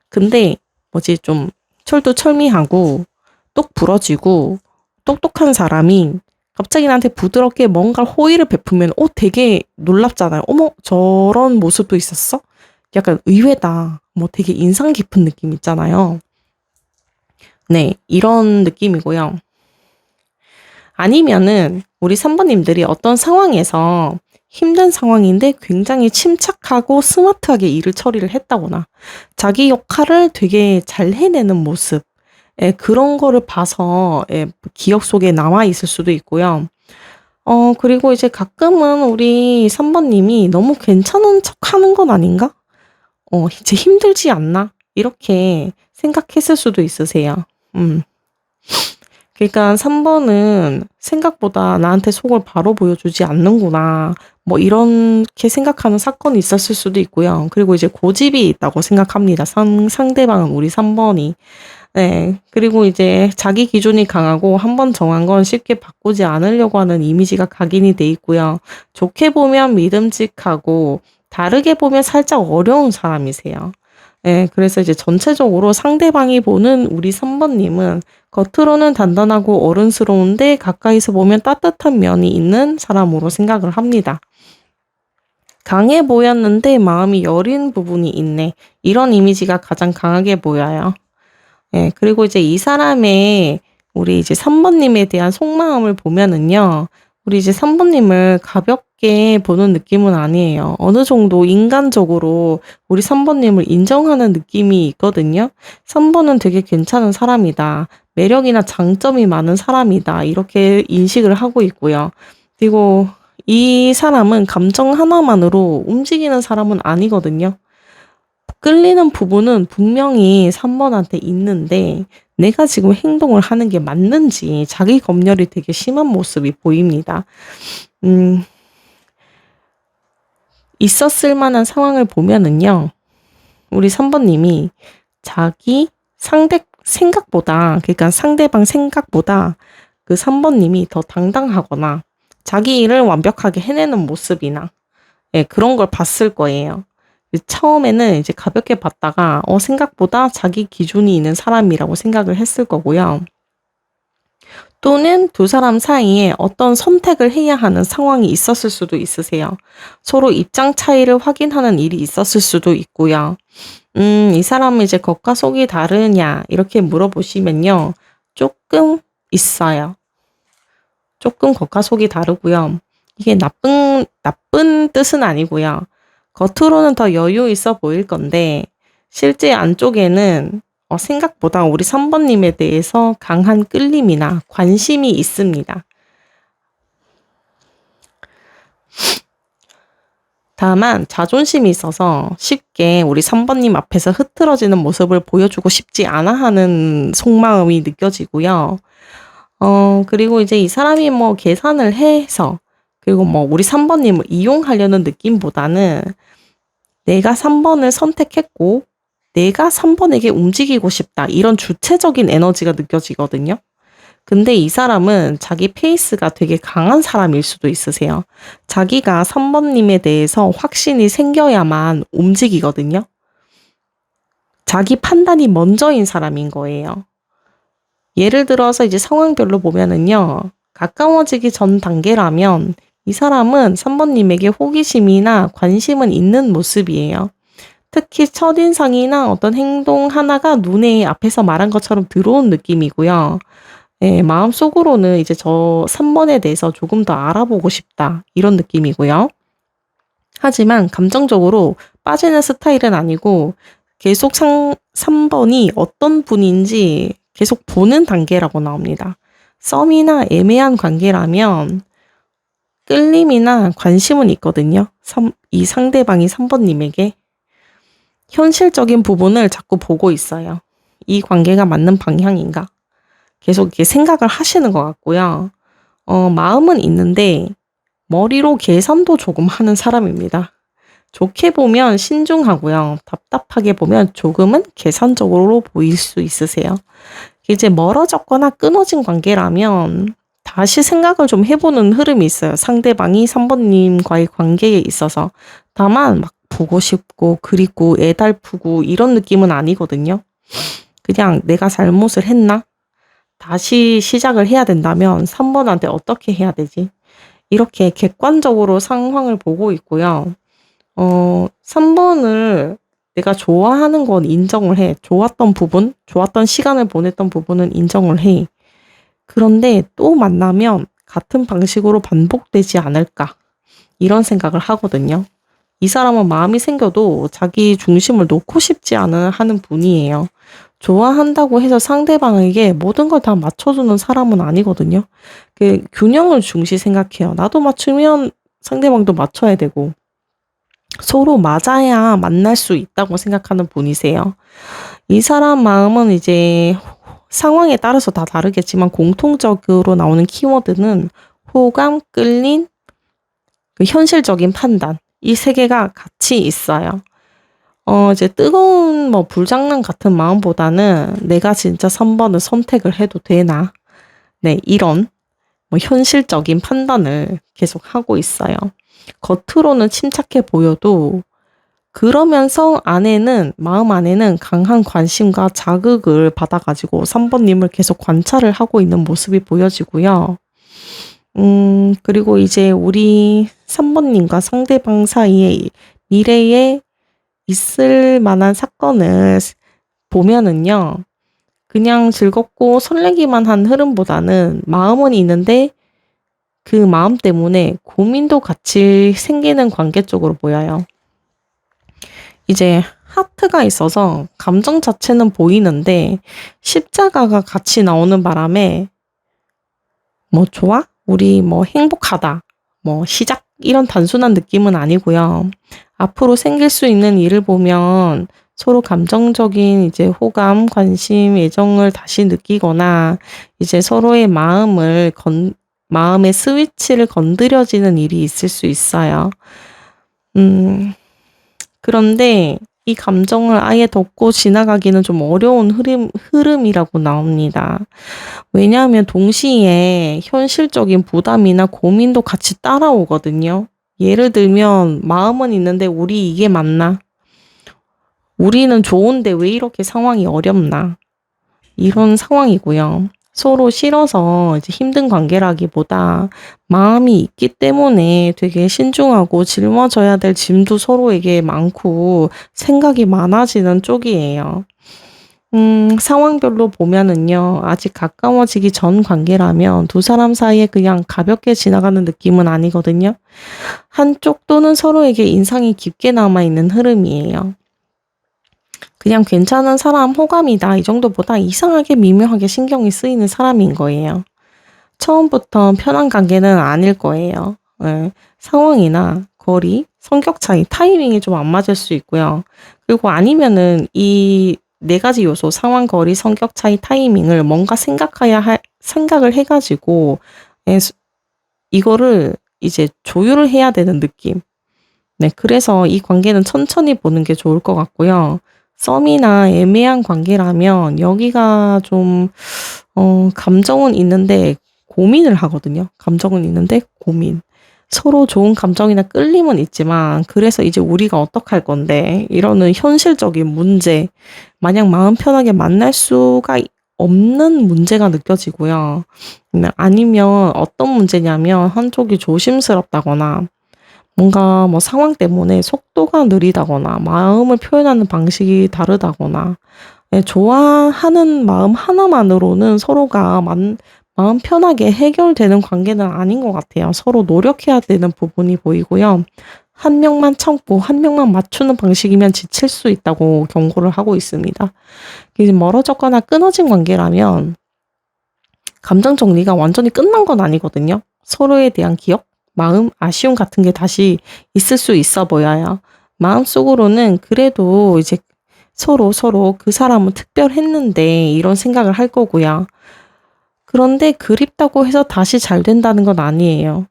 근데 뭐지 좀 철두철미하고 똑 부러지고 똑똑한 사람이 갑자기 나한테 부드럽게 뭔가 호의를 베푸면 되게 놀랍잖아요. 어머 저런 모습도 있었어? 약간 의외다. 뭐 되게 인상 깊은 느낌 있잖아요. 네, 이런 느낌이고요. 아니면은 우리 3번님들이 어떤 상황에서 힘든 상황인데 굉장히 침착하고 스마트하게 일을 처리를 했다거나 자기 역할을 되게 잘 해내는 모습, 예, 그런 거를 봐서 예, 기억 속에 남아 있을 수도 있고요. 그리고 이제 가끔은 우리 3번님이 너무 괜찮은 척하는 건 아닌가? 이제 힘들지 않나? 이렇게 생각했을 수도 있으세요. 음. 그러니까 3번은 생각보다 나한테 속을 바로 보여주지 않는구나. 뭐 이렇게 생각하는 사건이 있었을 수도 있고요. 그리고 이제 고집이 있다고 생각합니다. 상대방은 우리 3번이. 네. 그리고 이제 자기 기준이 강하고 한 번 정한 건 쉽게 바꾸지 않으려고 하는 이미지가 각인이 돼 있고요. 좋게 보면 믿음직하고 다르게 보면 살짝 어려운 사람이세요. 예. 그래서 이제 전체적으로 상대방이 보는 우리 3번님은 겉으로는 단단하고 어른스러운데 가까이서 보면 따뜻한 면이 있는 사람으로 생각을 합니다. 강해 보였는데 마음이 여린 부분이 있네. 이런 이미지가 가장 강하게 보여요. 예. 그리고 이제 이 사람의 우리 이제 3번님에 대한 속마음을 보면은요. 우리 이제 3번님을 가볍게 보는 느낌은 아니에요. 어느 정도 인간적으로 우리 3번님을 인정하는 느낌이 있거든요. 3번은 되게 괜찮은 사람이다. 매력이나 장점이 많은 사람이다. 이렇게 인식을 하고 있고요. 그리고 이 사람은 감정 하나만으로 움직이는 사람은 아니거든요. 끌리는 부분은 분명히 3번한테 있는데 내가 지금 행동을 하는 게 맞는지 자기 검열이 되게 심한 모습이 보입니다. 있었을 만한 상황을 보면은요. 우리 3번님이 자기 생각보다 그러니까 상대방 생각보다 그 3번님이 더 당당하거나 자기 일을 완벽하게 해내는 모습이나 예, 그런 걸 봤을 거예요. 처음에는 이제 가볍게 봤다가 생각보다 자기 기준이 있는 사람이라고 생각을 했을 거고요. 또는 두 사람 사이에 어떤 선택을 해야 하는 상황이 있었을 수도 있으세요. 서로 입장 차이를 확인하는 일이 있었을 수도 있고요. 이 사람은 이제 겉과 속이 다르냐 이렇게 물어보시면요. 조금 있어요. 조금 겉과 속이 다르고요. 이게 나쁜 뜻은 아니고요. 겉으로는 더 여유 있어 보일 건데 실제 안쪽에는 생각보다 우리 3번님에 대해서 강한 끌림이나 관심이 있습니다. 다만 자존심이 있어서 쉽게 우리 3번님 앞에서 흐트러지는 모습을 보여주고 싶지 않아 하는 속마음이 느껴지고요. 그리고 이제 이 사람이 뭐 계산을 해서 그리고 뭐 우리 3번님을 이용하려는 느낌보다는 내가 3번을 선택했고 내가 3번에게 움직이고 싶다. 이런 주체적인 에너지가 느껴지거든요. 근데 이 사람은 자기 페이스가 되게 강한 사람일 수도 있으세요. 자기가 3번님에 대해서 확신이 생겨야만 움직이거든요. 자기 판단이 먼저인 사람인 거예요. 예를 들어서 이제 상황별로 보면은요. 가까워지기 전 단계라면 이 사람은 3번님에게 호기심이나 관심은 있는 모습이에요. 특히 첫인상이나 어떤 행동 하나가 눈에 앞에서 말한 것처럼 들어온 느낌이고요. 예, 마음속으로는 이제 저 3번에 대해서 조금 더 알아보고 싶다. 이런 느낌이고요. 하지만 감정적으로 빠지는 스타일은 아니고 계속 3번이 어떤 분인지 계속 보는 단계라고 나옵니다. 썸이나 애매한 관계라면 끌림이나 관심은 있거든요. 이 상대방이 3번님에게. 현실적인 부분을 자꾸 보고 있어요. 이 관계가 맞는 방향인가? 계속 이렇게 생각을 하시는 것 같고요. 마음은 있는데 머리로 계산도 조금 하는 사람입니다. 좋게 보면 신중하고요. 답답하게 보면 조금은 계산적으로 보일 수 있으세요. 이제 멀어졌거나 끊어진 관계라면 다시 생각을 좀 해보는 흐름이 있어요. 상대방이 3번님과의 관계에 있어서. 다만 막 보고 싶고 그리고 애달프고 이런 느낌은 아니거든요. 그냥 내가 잘못을 했나? 다시 시작을 해야 된다면 3번한테 어떻게 해야 되지? 이렇게 객관적으로 상황을 보고 있고요. 3번을 내가 좋아하는 건 인정을 해. 좋았던 부분, 좋았던 시간을 보냈던 부분은 인정을 해. 그런데 또 만나면 같은 방식으로 반복되지 않을까. 이런 생각을 하거든요. 이 사람은 마음이 생겨도 자기 중심을 놓고 싶지 않은 하는 분이에요. 좋아한다고 해서 상대방에게 모든 걸 다 맞춰주는 사람은 아니거든요. 그 균형을 중시 생각해요. 나도 맞추면 상대방도 맞춰야 되고 서로 맞아야 만날 수 있다고 생각하는 분이세요. 이 사람 마음은 이제 상황에 따라서 다 다르겠지만 공통적으로 나오는 키워드는 호감, 끌림, 그 현실적인 판단. 이 세 개가 같이 있어요. 이제 뜨거운 뭐 불장난 같은 마음보다는 내가 진짜 3번을 선택을 해도 되나? 네, 이런 뭐 현실적인 판단을 계속 하고 있어요. 겉으로는 침착해 보여도 그러면서 마음 안에는 강한 관심과 자극을 받아가지고 3번님을 계속 관찰을 하고 있는 모습이 보여지고요. 그리고 이제 우리 3번님과 상대방 사이에 미래에 있을 만한 사건을 보면은요. 그냥 즐겁고 설레기만 한 흐름보다는 마음은 있는데 그 마음 때문에 고민도 같이 생기는 관계 쪽으로 보여요. 이제 하트가 있어서 감정 자체는 보이는데 십자가가 같이 나오는 바람에 뭐 좋아? 우리 뭐 행복하다. 뭐 시작 이런 단순한 느낌은 아니고요. 앞으로 생길 수 있는 일을 보면 서로 감정적인 이제 호감, 관심, 애정을 다시 느끼거나 이제 서로의 마음의 스위치를 건드려지는 일이 있을 수 있어요. 그런데 이 감정을 아예 덮고 지나가기는 좀 어려운 흐름이라고 나옵니다. 왜냐하면 동시에 현실적인 부담이나 고민도 같이 따라오거든요. 예를 들면 마음은 있는데 우리 이게 맞나? 우리는 좋은데 왜 이렇게 상황이 어렵나? 이런 상황이고요. 서로 싫어서 이제 힘든 관계라기보다 마음이 있기 때문에 되게 신중하고 짊어져야 될 짐도 서로에게 많고 생각이 많아지는 쪽이에요. 상황별로 보면은요, 아직 가까워지기 전 관계라면 두 사람 사이에 그냥 가볍게 지나가는 느낌은 아니거든요. 한쪽 또는 서로에게 인상이 깊게 남아있는 흐름이에요. 그냥 괜찮은 사람 호감이다 이 정도보다 이상하게 미묘하게 신경이 쓰이는 사람인 거예요. 처음부터 편한 관계는 아닐 거예요. 예. 상황이나 거리, 성격 차이, 타이밍이 좀 안 맞을 수 있고요. 그리고 아니면은 이 네 가지 요소 상황, 거리, 성격 차이, 타이밍을 뭔가 생각을 해 가지고 예 이거를 이제 조율을 해야 되는 느낌. 네. 그래서 이 관계는 천천히 보는 게 좋을 것 같고요. 썸이나 애매한 관계라면 여기가 좀 감정은 있는데 고민을 하거든요. 감정은 있는데 고민. 서로 좋은 감정이나 끌림은 있지만 그래서 이제 우리가 어떡할 건데 이러는 현실적인 문제. 마냥 마음 편하게 만날 수가 없는 문제가 느껴지고요. 아니면 어떤 문제냐면 한쪽이 조심스럽다거나 뭔가 뭐 상황 때문에 속도가 느리다거나 마음을 표현하는 방식이 다르다거나 예 좋아하는 마음 하나만으로는 서로가 마음 편하게 해결되는 관계는 아닌 것 같아요. 서로 노력해야 되는 부분이 보이고요. 한 명만 참고 한 명만 맞추는 방식이면 지칠 수 있다고 경고를 하고 있습니다. 이제 멀어졌거나 끊어진 관계라면 감정 정리가 완전히 끝난 건 아니거든요. 서로에 대한 기억, 마음, 아쉬움 같은 게 다시 있을 수 있어 보여요. 마음속으로는 그래도 이제 서로 그 사람은 특별했는데 이런 생각을 할 거고요. 그런데 그립다고 해서 다시 잘 된다는 건 아니에요.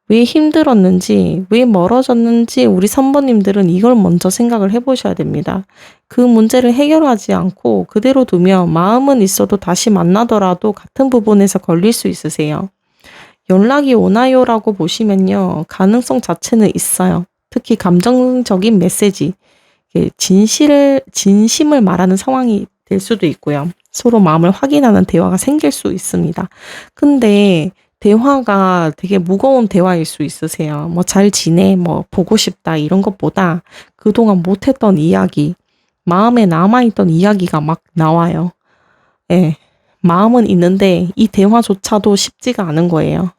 왜 힘들었는지, 왜 멀어졌는지 우리 선배님들은 이걸 먼저 생각을 해 보셔야 됩니다. 그 문제를 해결하지 않고 그대로 두면 마음은 있어도 다시 만나더라도 같은 부분에서 걸릴 수 있으세요. 연락이 오나요라고 보시면요. 가능성 자체는 있어요. 특히 감정적인 메시지, 진심을 말하는 상황이 될 수도 있고요. 서로 마음을 확인하는 대화가 생길 수 있습니다. 근데 대화가 되게 무거운 대화일 수 있으세요. 뭐 "잘 지내?" 뭐 "보고 싶다." 이런 것보다 그동안 못 했던 이야기, 마음에 남아 있던 이야기가 막 나와요. 예. 마음은 있는데 이 대화조차도 쉽지가 않은 거예요.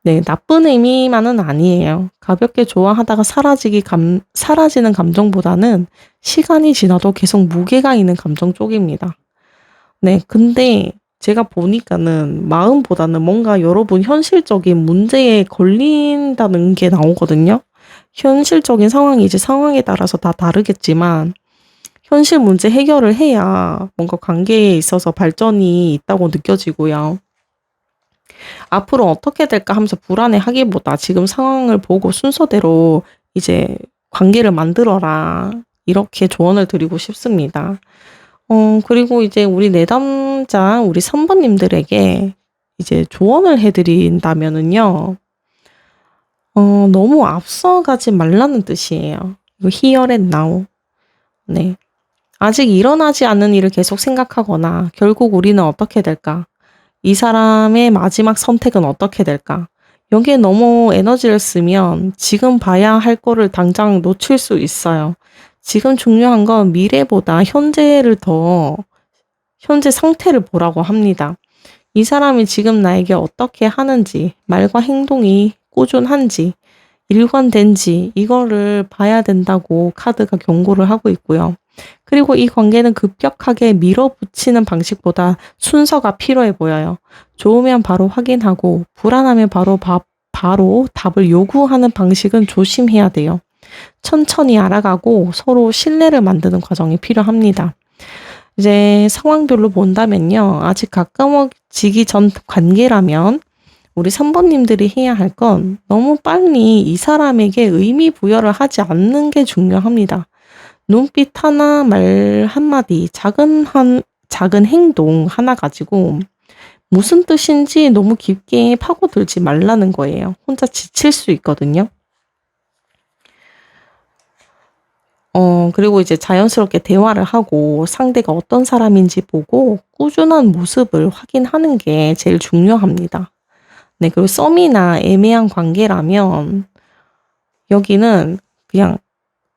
네. 나쁜 의미만은 아니에요. 가볍게 좋아하다가 사라지는 감정보다는 시간이 지나도 계속 무게가 있는 감정 쪽입니다. 네. 근데 제가 보니까는 마음보다는 뭔가 여러분 현실적인 문제에 걸린다는 게 나오거든요. 현실적인 상황이 이제 상황에 따라서 다 다르겠지만 현실 문제 해결을 해야 뭔가 관계에 있어서 발전이 있다고 느껴지고요. '앞으로 어떻게 될까?' 하면서 불안해하기보다 지금 상황을 보고 순서대로 이제 "관계를 만들어라." 이렇게 조언을 드리고 싶습니다. 그리고 이제 우리 내담자 우리 선배님들에게 이제 조언을 해 드린다면은요. 너무 앞서가지 말라는 뜻이에요. 이거 here and now. 네. 아직 일어나지 않은 일을 계속 생각하거나 '결국 우리는 어떻게 될까? 이 사람의 마지막 선택은 어떻게 될까?' 여기에 너무 에너지를 쓰면 지금 봐야 할 거를 당장 놓칠 수 있어요. 지금 중요한 건 미래보다 현재 상태를 보라고 합니다. 이 사람이 지금 나에게 어떻게 하는지, 말과 행동이 꾸준한지, 일관된지 이거를 봐야 된다고 카드가 경고를 하고 있고요. 그리고 이 관계는 급격하게 밀어붙이는 방식보다 순서가 필요해 보여요. 좋으면 바로 확인하고 불안하면 바로 답을 요구하는 방식은 조심해야 돼요. 천천히 알아가고 서로 신뢰를 만드는 과정이 필요합니다. 이제 상황별로 본다면요. 아직 가까워지기 전 관계라면 우리 선배님들이 해야 할 건 너무 빨리 이 사람에게 의미 부여를 하지 않는 게 중요합니다. 눈빛 하나, 말 한마디, 작은 행동 하나 가지고 무슨 뜻인지 너무 깊게 파고들지 말라는 거예요. 혼자 지칠 수 있거든요. 그리고 이제 자연스럽게 대화를 하고 상대가 어떤 사람인지 보고 꾸준한 모습을 확인하는 게 제일 중요합니다. 네, 그리고 썸이나 애매한 관계라면 여기는 그냥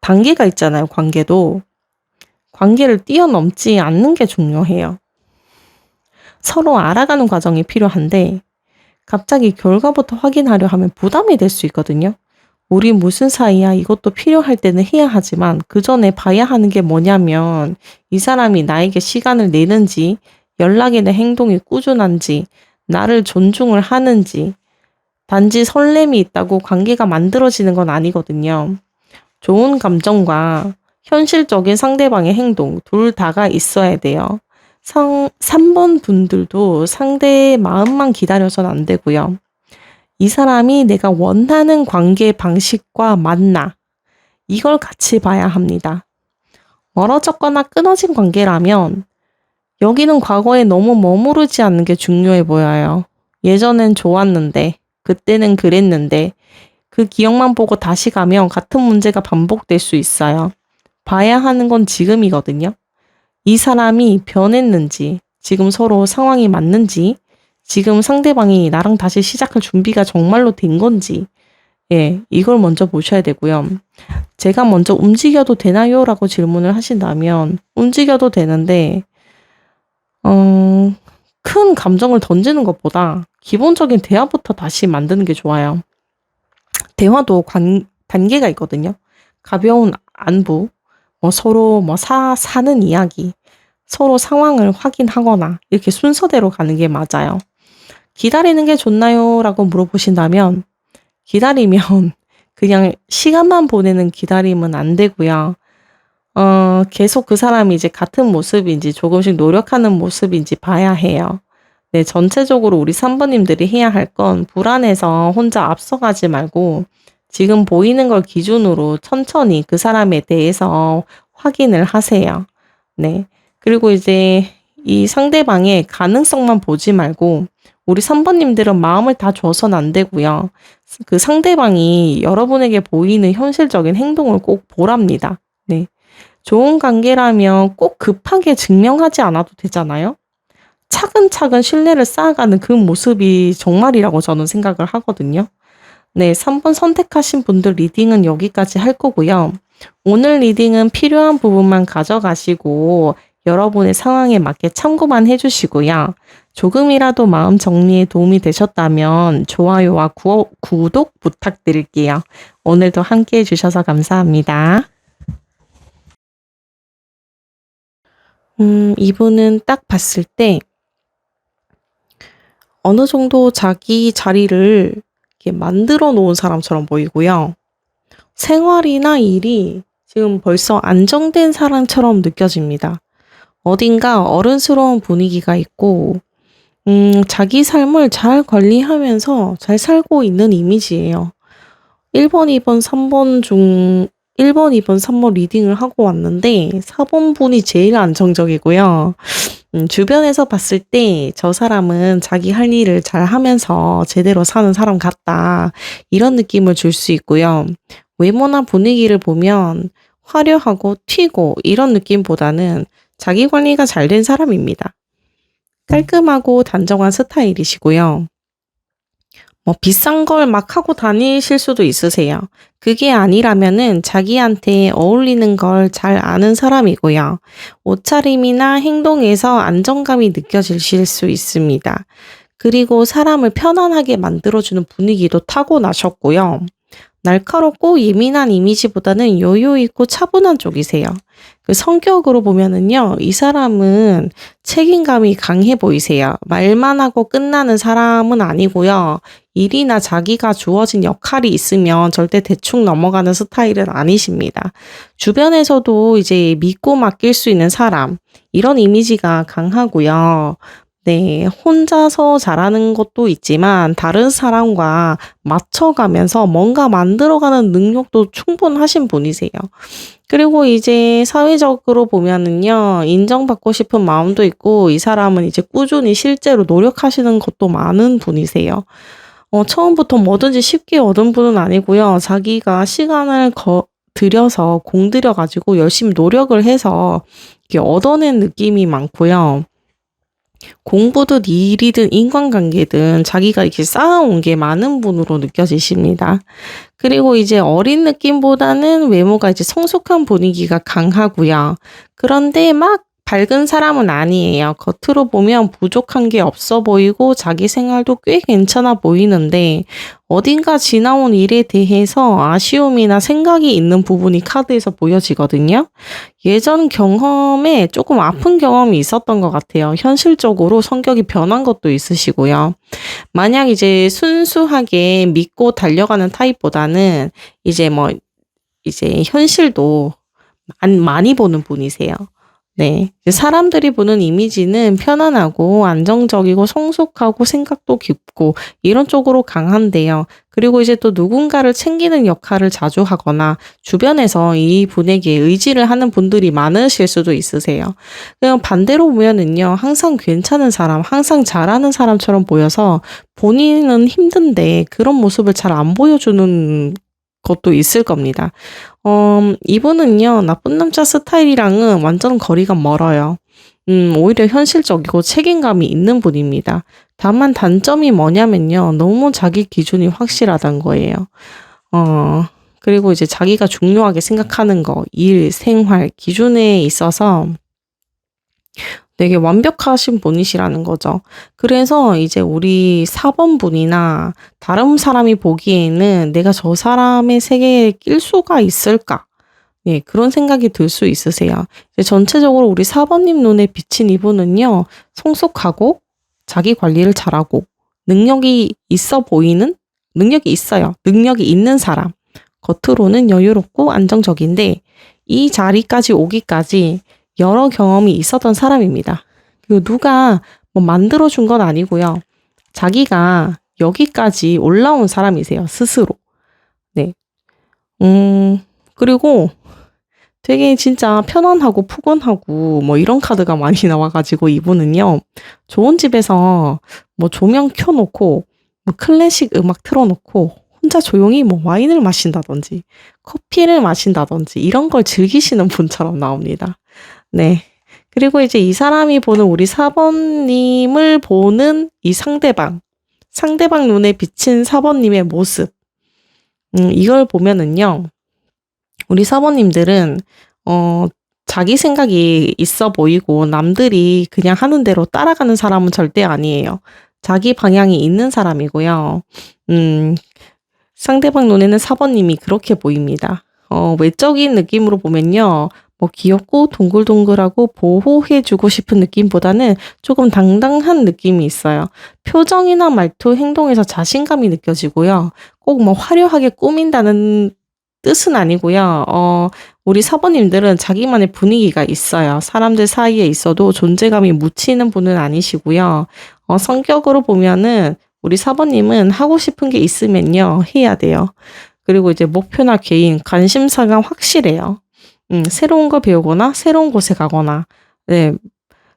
단계가 있잖아요, 관계도. 관계를 뛰어넘지 않는 게 중요해요. 서로 알아가는 과정이 필요한데 갑자기 결과부터 확인하려 하면 부담이 될 수 있거든요. 우리 무슨 사이야? 이것도 필요할 때는 해야 하지만 그 전에 봐야 하는 게 뭐냐면 이 사람이 나에게 시간을 내는지, 연락이나 행동이 꾸준한지, 나를 존중을 하는지, 단지 설렘이 있다고 관계가 만들어지는 건 아니거든요. 좋은 감정과 현실적인 상대방의 행동 둘 다가 있어야 돼요. 3번 분들도 상대의 마음만 기다려서는 안 되고요. 이 사람이 내가 원하는 관계 방식과 맞나? 이걸 같이 봐야 합니다. 멀어졌거나 끊어진 관계라면 여기는 과거에 너무 머무르지 않는 게 중요해 보여요. 예전엔 좋았는데, 그때는 그랬는데, 그 기억만 보고 다시 가면 같은 문제가 반복될 수 있어요. 봐야 하는 건 지금이거든요. 이 사람이 변했는지, 지금 서로 상황이 맞는지, 지금 상대방이 나랑 다시 시작할 준비가 정말로 된 건지, 예, 이걸 먼저 보셔야 되고요. 제가 먼저 움직여도 되나요? 라고 질문을 하신다면, 움직여도 되는데, 큰 감정을 던지는 것보다 기본적인 대화부터 다시 만드는 게 좋아요. 대화도 단계가 있거든요. 가벼운 안부, 서로 사는 이야기, 서로 상황을 확인하거나 이렇게 순서대로 가는 게 맞아요. 기다리는 게 좋나요? 라고 물어보신다면 기다리면 그냥 시간만 보내는 기다림은 안 되고요. 계속 그 사람이 이제 같은 모습인지 조금씩 노력하는 모습인지 봐야 해요. 네, 전체적으로 우리 3번님들이 해야 할 건 불안해서 혼자 앞서가지 말고 지금 보이는 걸 기준으로 천천히 그 사람에 대해서 확인을 하세요. 네. 그리고 이제 이 상대방의 가능성만 보지 말고 우리 3번님들은 마음을 다 줘선 안 되고요. 그 상대방이 여러분에게 보이는 현실적인 행동을 꼭 보랍니다. 네. 좋은 관계라면 꼭 급하게 증명하지 않아도 되잖아요. 차근차근 신뢰를 쌓아가는 그 모습이 정말이라고 저는 생각을 하거든요. 네, 3번 선택하신 분들 리딩은 여기까지 할 거고요. 오늘 리딩은 필요한 부분만 가져가시고 여러분의 상황에 맞게 참고만 해주시고요. 조금이라도 마음 정리에 도움이 되셨다면 좋아요와 구독 부탁드릴게요. 오늘도 함께 해주셔서 감사합니다. 이분은 딱 봤을 때 어느 정도 자기 자리를 이렇게 만들어 놓은 사람처럼 보이고요. 생활이나 일이 지금 벌써 안정된 사람처럼 느껴집니다. 어딘가 어른스러운 분위기가 있고, 자기 삶을 잘 관리하면서 잘 살고 있는 이미지예요. 1번, 2번, 3번 중 1번, 2번, 3번 리딩을 하고 왔는데 4번 분이 제일 안정적이고요. 주변에서 봤을 때 저 사람은 자기 할 일을 잘 하면서 제대로 사는 사람 같다. 이런 느낌을 줄 수 있고요. 외모나 분위기를 보면 화려하고 튀고 이런 느낌보다는 자기 관리가 잘 된 사람입니다. 깔끔하고 단정한 스타일이시고요. 비싼 걸 막 하고 다니실 수도 있으세요. 그게 아니라면은 자기한테 어울리는 걸 잘 아는 사람이고요. 옷차림이나 행동에서 안정감이 느껴지실 수 있습니다. 그리고 사람을 편안하게 만들어주는 분위기도 타고나셨고요. 날카롭고 예민한 이미지보다는 여유 있고 차분한 쪽이세요. 그 성격으로 보면은요, 이 사람은 책임감이 강해 보이세요. 말만 하고 끝나는 사람은 아니고요. 일이나 자기가 주어진 역할이 있으면 절대 대충 넘어가는 스타일은 아니십니다. 주변에서도 이제 믿고 맡길 수 있는 사람, 이런 이미지가 강하고요. 네, 혼자서 잘하는 것도 있지만 다른 사람과 맞춰가면서 뭔가 만들어가는 능력도 충분하신 분이세요. 그리고 이제 사회적으로 보면은요, 인정받고 싶은 마음도 있고, 이 사람은 이제 꾸준히 실제로 노력하시는 것도 많은 분이세요. 처음부터 뭐든지 쉽게 얻은 분은 아니고요. 자기가 시간을 들여서 공들여 가지고 열심히 노력을 해서 이렇게 얻어낸 느낌이 많고요. 공부든 일이든 인간관계든 자기가 이렇게 쌓아온 게 많은 분으로 느껴지십니다. 그리고 이제 어린 느낌보다는 외모가 이제 성숙한 분위기가 강하고요. 그런데 막 밝은 사람은 아니에요. 겉으로 보면 부족한 게 없어 보이고 자기 생활도 꽤 괜찮아 보이는데 어딘가 지나온 일에 대해서 아쉬움이나 생각이 있는 부분이 카드에서 보여지거든요. 예전 경험에 조금 아픈 경험이 있었던 것 같아요. 현실적으로 성격이 변한 것도 있으시고요. 만약 이제 순수하게 믿고 달려가는 타입보다는 이제 뭐 이제 현실도 많이 보는 분이세요. 네. 사람들이 보는 이미지는 편안하고 안정적이고 성숙하고 생각도 깊고 이런 쪽으로 강한데요. 그리고 이제 또 누군가를 챙기는 역할을 자주 하거나 주변에서 이분에게 의지를 하는 분들이 많으실 수도 있으세요. 그냥 반대로 보면은요. 항상 괜찮은 사람, 항상 잘하는 사람처럼 보여서 본인은 힘든데 그런 모습을 잘 안 보여주는 것도 있을 겁니다. 이분은요, 나쁜 남자 스타일이랑은 완전 거리가 멀어요. 오히려 현실적이고 책임감이 있는 분입니다. 다만 단점이 뭐냐면요, 너무 자기 기준이 확실하단 거예요. 그리고 이제 자기가 중요하게 생각하는 거, 일, 생활, 기준에 있어서 되게 완벽하신 분이시라는 거죠. 그래서 이제 우리 4번 분이나 다른 사람이 보기에는 '내가 저 사람의 세계에 낄 수가 있을까?' 예, 그런 생각이 들 수 있으세요. 이제 전체적으로 우리 4 번님 눈에 비친 이분은요. 성숙하고 자기 관리를 잘하고 능력이 있어 보이는 능력이 있어요. 능력이 있는 사람. 겉으로는 여유롭고 안정적인데 이 자리까지 오기까지 여러 경험이 있었던 사람입니다. 그리고 누가 뭐 만들어 준 건 아니고요. 자기가 여기까지 올라온 사람이세요, 스스로. 네. 그리고 되게 진짜 편안하고 푸근하고 뭐 이런 카드가 많이 나와 가지고 이분은요. 좋은 집에서 뭐 조명 켜 놓고 뭐 클래식 음악 틀어 놓고 혼자 조용히 뭐 와인을 마신다든지 커피를 마신다든지 이런 걸 즐기시는 분처럼 나옵니다. 네. 그리고 이제 이 사람이 보는 우리 4 번님을 보는 이 상대방 눈에 비친 4 번님의 모습. 이걸 보면은요. 우리 4 번님들은 자기 생각이 있어 보이고 남들이 그냥 하는 대로 따라가는 사람은 절대 아니에요. 자기 방향이 있는 사람이고요. 상대방 눈에는 4 번님이 그렇게 보입니다. 외적인 느낌으로 보면요. 뭐 귀엽고 동글동글하고 보호해 주고 싶은 느낌보다는 조금 당당한 느낌이 있어요. 표정이나 말투, 행동에서 자신감이 느껴지고요. 꼭 뭐 화려하게 꾸민다는 뜻은 아니고요. 우리 4 번님들은 자기만의 분위기가 있어요. 사람들 사이에 있어도 존재감이 묻히는 분은 아니시고요. 성격으로 보면은 우리 4 번님은 하고 싶은 게 있으면요. 해야 돼요. 그리고 이제 목표나 개인, 관심사가 확실해요. 새로운 걸 배우거나 새로운 곳에 가거나 네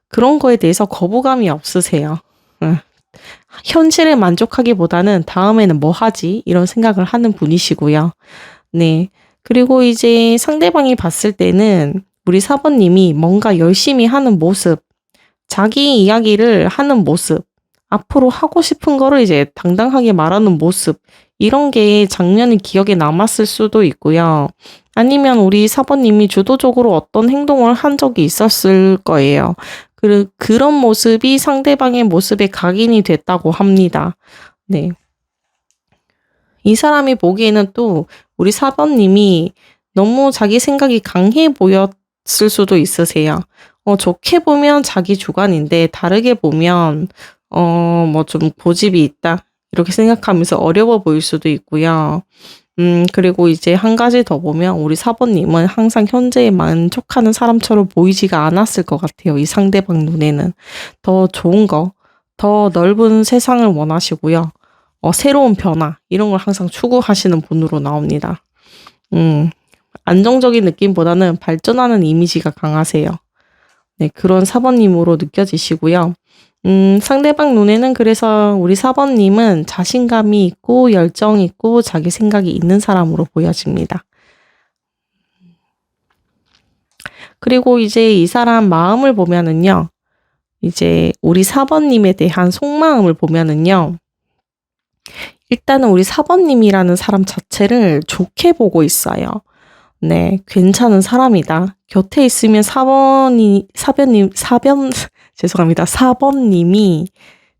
그런 거에 대해서 거부감이 없으세요. 예. 현실에 만족하기보다는 '다음에는 뭐 하지?' 이런 생각을 하는 분이시고요. 네. 그리고 이제 상대방이 봤을 때는 우리 4 번님이 뭔가 열심히 하는 모습, 자기 이야기를 하는 모습, 앞으로 하고 싶은 거를 이제 당당하게 말하는 모습 이런 게 작년에 기억에 남았을 수도 있고요. 아니면 우리 4 번님이 주도적으로 어떤 행동을 한 적이 있었을 거예요. 그런 모습이 상대방의 모습에 각인이 됐다고 합니다. 네. 이 사람이 보기에는 또 우리 4 번님이 너무 자기 생각이 강해 보였을 수도 있으세요. 좋게 보면 자기 주관인데 다르게 보면 뭐 좀 고집이 있다 이렇게 생각하면서 어려워 보일 수도 있고요. 그리고 이제 한 가지 더 보면 우리 4 번님은 항상 현재에 만족하는 사람처럼 보이지가 않았을 것 같아요, 이 상대방 눈에는. 더 좋은 거, 더 넓은 세상을 원하시고요. 새로운 변화 이런 걸 항상 추구하시는 분으로 나옵니다. 안정적인 느낌보다는 발전하는 이미지가 강하세요. 네, 그런 4 번님으로 느껴지시고요. 상대방 눈에는 그래서 우리 4 번님은 자신감이 있고 열정 있고 자기 생각이 있는 사람으로 보여집니다. 그리고 이제 이 사람 마음을 보면은요. 이제 우리 4번님에 대한 속마음을 보면은요. 일단은 우리 4번님이라는 사람 자체를 좋게 보고 있어요. 네, 괜찮은 사람이다. 곁에 있으면 4번님이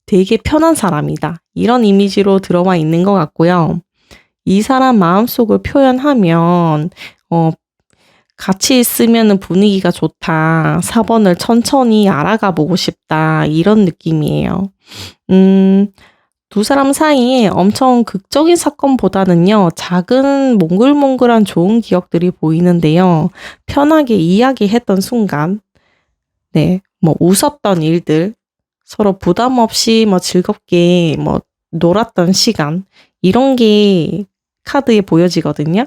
되게 편한 사람이다. 이런 이미지로 들어와 있는 것 같고요. 이 사람 마음속을 표현하면, 같이 있으면 분위기가 좋다. 4번을 천천히 알아가 보고 싶다. 이런 느낌이에요. 두 사람 사이에 엄청 극적인 사건보다는요, 작은 몽글몽글한 좋은 기억들이 보이는데요. 편하게 이야기했던 순간, 네, 뭐 웃었던 일들, 서로 부담 없이 뭐 즐겁게 뭐 놀았던 시간, 이런 게 카드에 보여지거든요.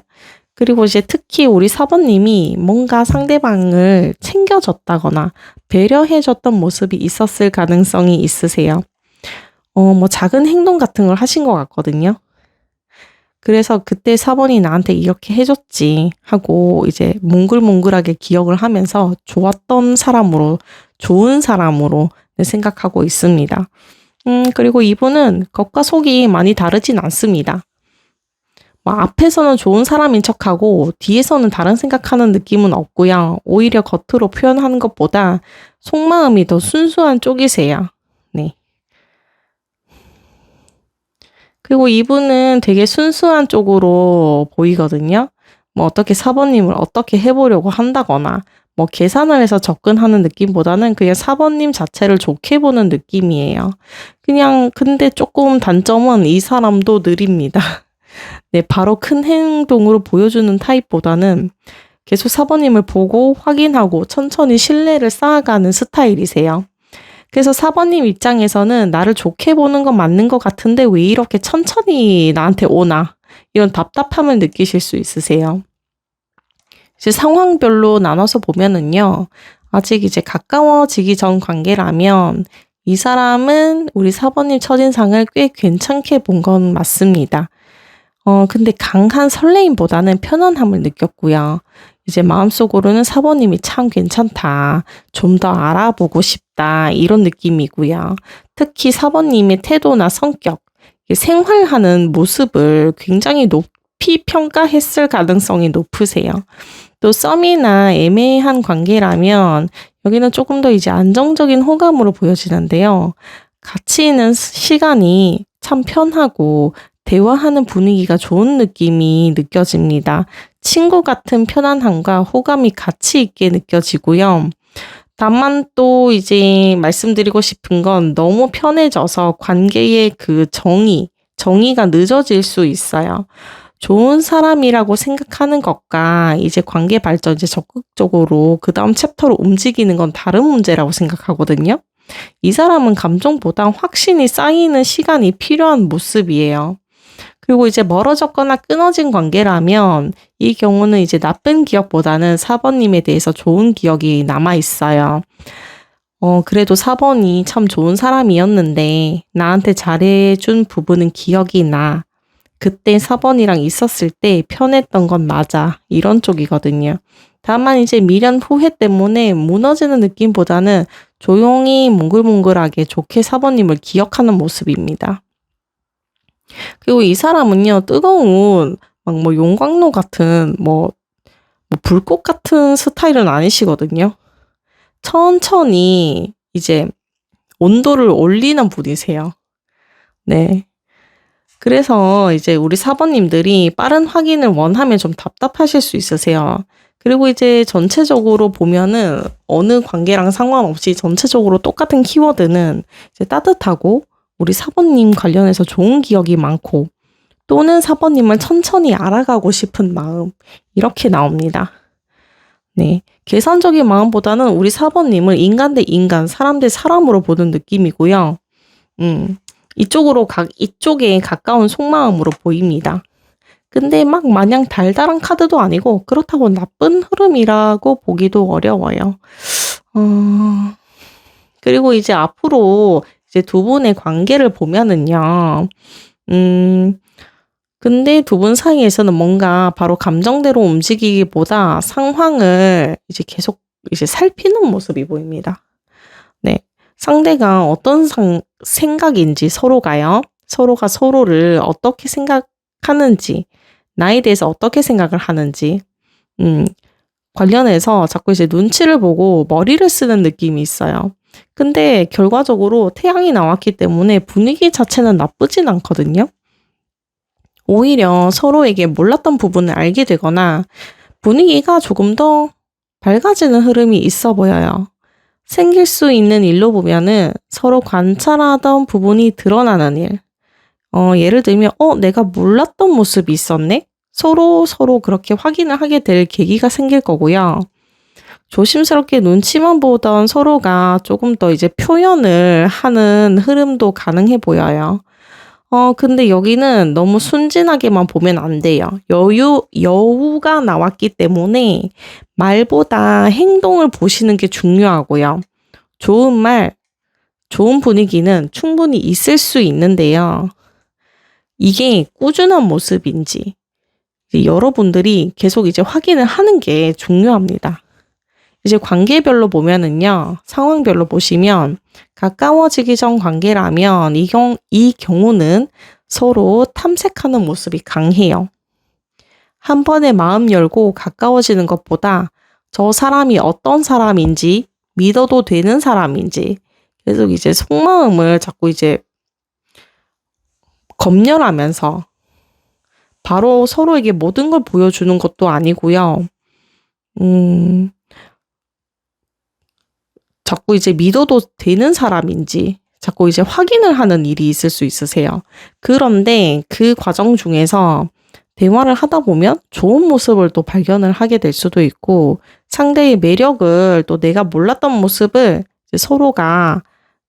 그리고 이제 특히 우리 4번님이 뭔가 상대방을 챙겨줬다거나 배려해줬던 모습이 있었을 가능성이 있으세요. 뭐 작은 행동 같은 걸 하신 것 같거든요. 그래서 그때 4번이 나한테 이렇게 해줬지 하고 이제 몽글몽글하게 기억을 하면서 좋은 사람으로 생각하고 있습니다. 그리고 이분은 겉과 속이 많이 다르진 않습니다. 뭐 앞에서는 좋은 사람인 척하고 뒤에서는 다른 생각하는 느낌은 없고요. 오히려 겉으로 표현하는 것보다 속마음이 더 순수한 쪽이세요. 네. 그리고 이분은 되게 순수한 쪽으로 보이거든요. 뭐 어떻게 4번님을 어떻게 해보려고 한다거나 뭐 계산을 해서 접근하는 느낌보다는 그냥 4번님 자체를 좋게 보는 느낌이에요. 그냥 근데 조금 단점은 이 사람도 느립니다. 네, 바로 큰 행동으로 보여주는 타입보다는 계속 4번님을 보고 확인하고 천천히 신뢰를 쌓아가는 스타일이세요. 그래서 4번님 입장에서는 나를 좋게 보는 건 맞는 것 같은데 왜 이렇게 천천히 나한테 오나 이런 답답함을 느끼실 수 있으세요. 이제 상황별로 나눠서 보면은요. 아직 이제 가까워지기 전 관계라면 이 사람은 우리 4번님 첫인상을 꽤 괜찮게 본 건 맞습니다. 근데 강한 설레임보다는 편안함을 느꼈고요. 이제 마음속으로는 4번님이 참 괜찮다. 좀 더 알아보고 싶다. 이런 느낌이고요. 특히 4번님의 태도나 성격, 생활하는 모습을 굉장히 높이 평가했을 가능성이 높으세요. 또 썸이나 애매한 관계라면 여기는 조금 더 이제 안정적인 호감으로 보여지는데요. 같이 있는 시간이 참 편하고 대화하는 분위기가 좋은 느낌이 느껴집니다. 친구 같은 편안함과 호감이 같이 있게 느껴지고요. 다만 또 이제 말씀드리고 싶은 건 너무 편해져서 관계의 그 정의가 늦어질 수 있어요. 좋은 사람이라고 생각하는 것과 이제 관계 발전 이제 적극적으로 그다음 챕터로 움직이는 건 다른 문제라고 생각하거든요. 이 사람은 감정보다 확신이 쌓이는 시간이 필요한 모습이에요. 그리고 이제 멀어졌거나 끊어진 관계라면 이 경우는 이제 나쁜 기억보다는 4번님에 대해서 좋은 기억이 남아있어요. 그래도 4번이 참 좋은 사람이었는데 나한테 잘해준 부분은 기억이 나. 그때 4번이랑 있었을 때 편했던 건 맞아. 이런 쪽이거든요. 다만 이제 미련 후회 때문에 무너지는 느낌보다는 조용히 몽글몽글하게 좋게 4번님을 기억하는 모습입니다. 그리고 이 사람은요, 뜨거운, 막 뭐 용광로 같은, 뭐 불꽃 같은 스타일은 아니시거든요. 천천히 이제 온도를 올리는 분이세요. 네. 그래서 이제 우리 4번님들이 빠른 확인을 원하면 좀 답답하실 수 있으세요. 그리고 이제 전체적으로 보면은 어느 관계랑 상관없이 전체적으로 똑같은 키워드는 이제 따뜻하고 우리 4번님 관련해서 좋은 기억이 많고 또는 4번님을 천천히 알아가고 싶은 마음 이렇게 나옵니다. 네, 계산적인 마음보다는 우리 4번님을 인간 대 인간, 사람 대 사람으로 보는 느낌이고요. 이쪽에 가까운 속마음으로 보입니다. 근데 막 마냥 달달한 카드도 아니고 그렇다고 나쁜 흐름이라고 보기도 어려워요. 그리고 이제 앞으로 이제 두 분의 관계를 보면은요. 근데 두 분 사이에서는 뭔가 바로 감정대로 움직이기보다 상황을 이제 계속 이제 살피는 모습이 보입니다. 네. 상대가 어떤 생각인지 서로가 서로를 어떻게 생각하는지, 나에 대해서 어떻게 생각을 하는지, 음, 관련해서 자꾸 이제 눈치를 보고 머리를 쓰는 느낌이 있어요. 근데 결과적으로 태양이 나왔기 때문에 분위기 자체는 나쁘진 않거든요. 오히려 서로에게 몰랐던 부분을 알게 되거나 분위기가 조금 더 밝아지는 흐름이 있어 보여요. 생길 수 있는 일로 보면은 서로 관찰하던 부분이 드러나는 일. 예를 들면, 내가 몰랐던 모습이 있었네? 서로 그렇게 확인을 하게 될 계기가 생길 거고요. 조심스럽게 눈치만 보던 서로가 조금 더 이제 표현을 하는 흐름도 가능해 보여요. 근데 여기는 너무 순진하게만 보면 안 돼요. 여우가 나왔기 때문에 말보다 행동을 보시는 게 중요하고요. 좋은 말, 좋은 분위기는 충분히 있을 수 있는데요. 이게 꾸준한 모습인지 이제 여러분들이 계속 이제 확인을 하는 게 중요합니다. 이제 관계별로 보면은요, 상황별로 보시면 가까워지기 전 관계라면 이 경우는 서로 탐색하는 모습이 강해요. 한 번에 마음 열고 가까워지는 것보다 저 사람이 어떤 사람인지 믿어도 되는 사람인지 계속 이제 속마음을 자꾸 이제 검열하면서 바로 서로에게 모든 걸 보여주는 것도 아니고요. 자꾸 이제 믿어도 되는 사람인지 자꾸 이제 확인을 하는 일이 있을 수 있으세요. 그런데 그 과정 중에서 대화를 하다 보면 좋은 모습을 또 발견을 하게 될 수도 있고 상대의 매력을 또 내가 몰랐던 모습을 이제 서로가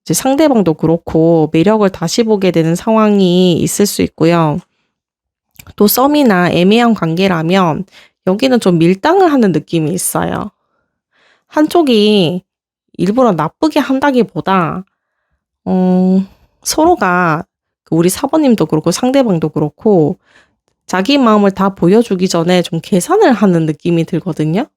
이제 상대방도 그렇고 매력을 다시 보게 되는 상황이 있을 수 있고요. 또 썸이나 애매한 관계라면 여기는 좀 밀당을 하는 느낌이 있어요. 한쪽이 일부러 나쁘게 한다기보다 서로가 우리 사모님도 그렇고 상대방도 그렇고 자기 마음을 다 보여주기 전에 좀 계산을 하는 느낌이 들거든요.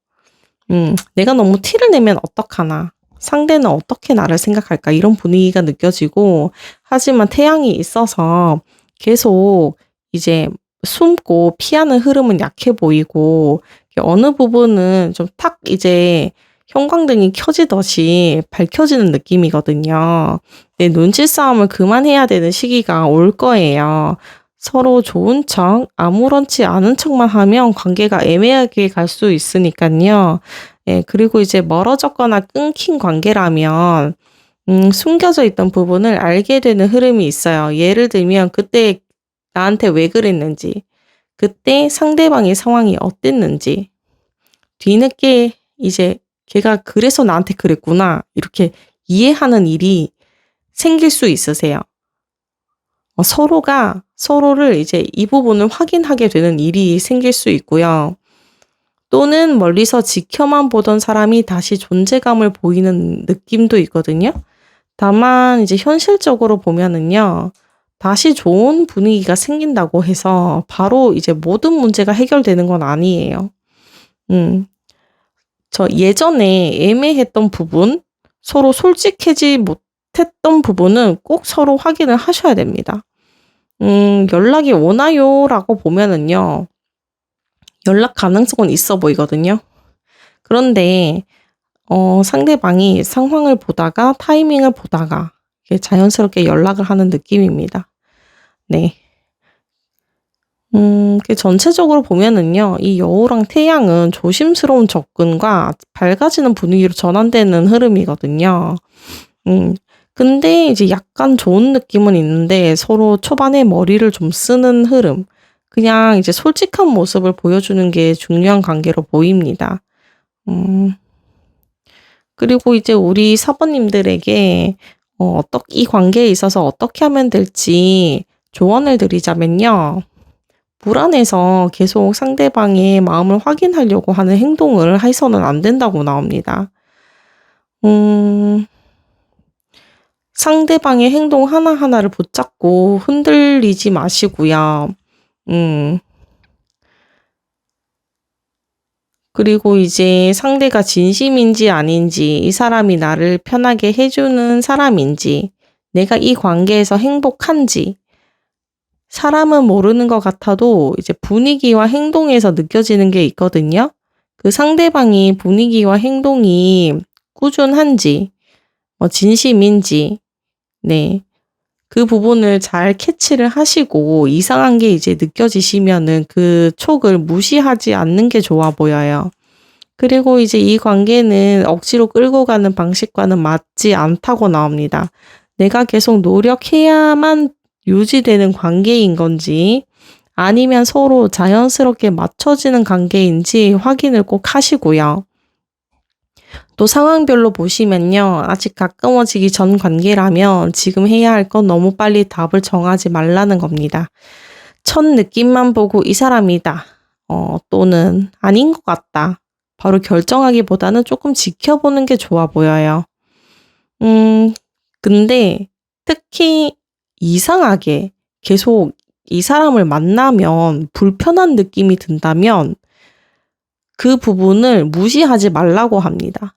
내가 너무 티를 내면 어떡하나. 상대는 어떻게 나를 생각할까 이런 분위기가 느껴지고 하지만 태양이 있어서 계속 이제 숨고 피하는 흐름은 약해 보이고 어느 부분은 좀 탁 이제 형광등이 켜지듯이 밝혀지는 느낌이거든요. 내 눈치 싸움을 그만해야 되는 시기가 올 거예요. 서로 좋은 척, 아무렇지 않은 척만 하면 관계가 애매하게 갈 수 있으니까요. 예, 그리고 이제 멀어졌거나 끊긴 관계라면 숨겨져 있던 부분을 알게 되는 흐름이 있어요. 예를 들면 그때 나한테 왜 그랬는지, 그때 상대방의 상황이 어땠는지, 뒤늦게 이제 걔가 그래서 나한테 그랬구나 이렇게 이해하는 일이 생길 수 있으세요. 서로가 서로를 이제 이 부분을 확인하게 되는 일이 생길 수 있고요. 또는 멀리서 지켜만 보던 사람이 다시 존재감을 보이는 느낌도 있거든요. 다만 이제 현실적으로 보면은요. 다시 좋은 분위기가 생긴다고 해서 바로 이제 모든 문제가 해결되는 건 아니에요. 저 예전에 애매했던 부분, 서로 솔직해지 못했던 부분은 꼭 서로 확인을 하셔야 됩니다. 연락이 오나요?라고 보면은요. 연락 가능성은 있어 보이거든요. 그런데 상대방이 상황을 보다가 타이밍을 보다가 이렇게 자연스럽게 연락을 하는 느낌입니다. 네. 전체적으로 보면은요. 이 여우랑 태양은 조심스러운 접근과 밝아지는 분위기로 전환되는 흐름이거든요. 근데 이제 약간 좋은 느낌은 있는데 서로 초반에 머리를 좀 쓰는 흐름. 그냥 이제 솔직한 모습을 보여주는 게 중요한 관계로 보입니다. 그리고 이제 우리 사부님들에게 이 관계에 있어서 어떻게 하면 될지 조언을 드리자면요. 불안해서 계속 상대방의 마음을 확인하려고 하는 행동을 해서는 안 된다고 나옵니다. 상대방의 행동 하나하나를 붙잡고 흔들리지 마시고요. 그리고 이제 상대가 진심인지 아닌지, 이 사람이 나를 편하게 해주는 사람인지, 내가 이 관계에서 행복한지, 사람은 모르는 것 같아도 이제 분위기와 행동에서 느껴지는 게 있거든요. 그 상대방이 분위기와 행동이 꾸준한지, 진심인지, 네. 그 부분을 잘 캐치를 하시고 이상한 게 이제 느껴지시면은 그 촉을 무시하지 않는 게 좋아 보여요. 그리고 이제 이 관계는 억지로 끌고 가는 방식과는 맞지 않다고 나옵니다. 내가 계속 노력해야만 유지되는 관계인 건지 아니면 서로 자연스럽게 맞춰지는 관계인지 확인을 꼭 하시고요. 또 상황별로 보시면요. 아직 가까워지기 전 관계라면 지금 해야 할 건 너무 빨리 답을 정하지 말라는 겁니다. 첫 느낌만 보고 이 사람이다. 또는 아닌 것 같다. 바로 결정하기보다는 조금 지켜보는 게 좋아 보여요. 근데 특히 이상하게 계속 이 사람을 만나면 불편한 느낌이 든다면 그 부분을 무시하지 말라고 합니다.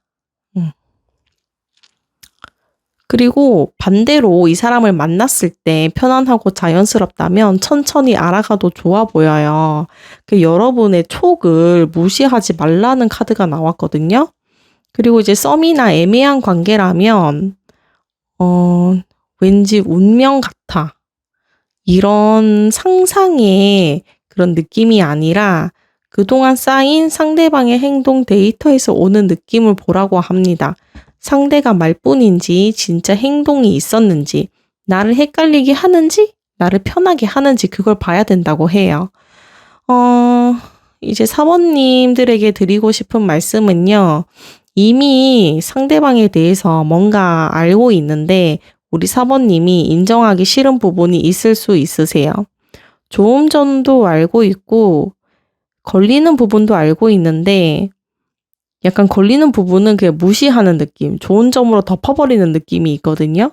그리고 반대로 이 사람을 만났을 때 편안하고 자연스럽다면 천천히 알아가도 좋아 보여요. 여러분의 촉을 무시하지 말라는 카드가 나왔거든요. 그리고 이제 썸이나 애매한 관계라면 왠지 운명 같아. 이런 상상의 그런 느낌이 아니라 그동안 쌓인 상대방의 행동 데이터에서 오는 느낌을 보라고 합니다. 상대가 말뿐인지 진짜 행동이 있었는지, 나를 헷갈리게 하는지, 나를 편하게 하는지 그걸 봐야 된다고 해요. 이제 사모님들에게 드리고 싶은 말씀은요. 이미 상대방에 대해서 뭔가 알고 있는데 우리 사모님이 인정하기 싫은 부분이 있을 수 있으세요. 좋은 점도 알고 있고 걸리는 부분도 알고 있는데 약간 걸리는 부분은 그냥 무시하는 느낌, 좋은 점으로 덮어버리는 느낌이 있거든요.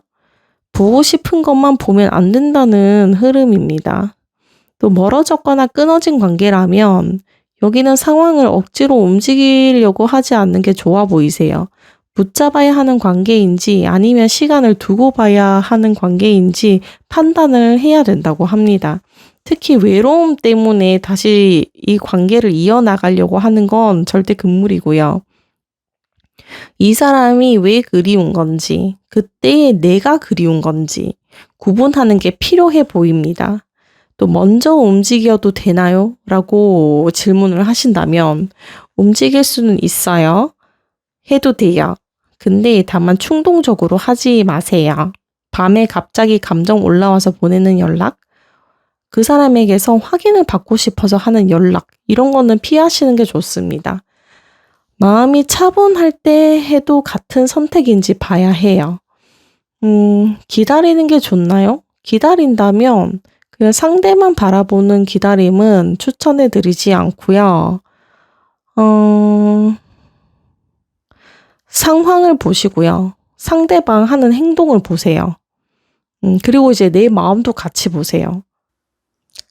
보고 싶은 것만 보면 안 된다는 흐름입니다. 또 멀어졌거나 끊어진 관계라면 여기는 상황을 억지로 움직이려고 하지 않는 게 좋아 보이세요. 붙잡아야 하는 관계인지 아니면 시간을 두고 봐야 하는 관계인지 판단을 해야 된다고 합니다. 특히 외로움 때문에 다시 이 관계를 이어나가려고 하는 건 절대 금물이고요. 이 사람이 왜 그리운 건지, 그때의 내가 그리운 건지 구분하는 게 필요해 보입니다. 또 먼저 움직여도 되나요? 라고 질문을 하신다면 움직일 수는 있어요. 해도 돼요. 근데 다만 충동적으로 하지 마세요. 밤에 갑자기 감정 올라와서 보내는 연락, 그 사람에게서 확인을 받고 싶어서 하는 연락, 이런 거는 피하시는 게 좋습니다. 마음이 차분할 때 해도 같은 선택인지 봐야 해요. 기다리는 게 좋나요? 기다린다면 그냥 상대만 바라보는 기다림은 추천해 드리지 않고요. 상황을 보시고요. 상대방 하는 행동을 보세요. 그리고 이제 내 마음도 같이 보세요.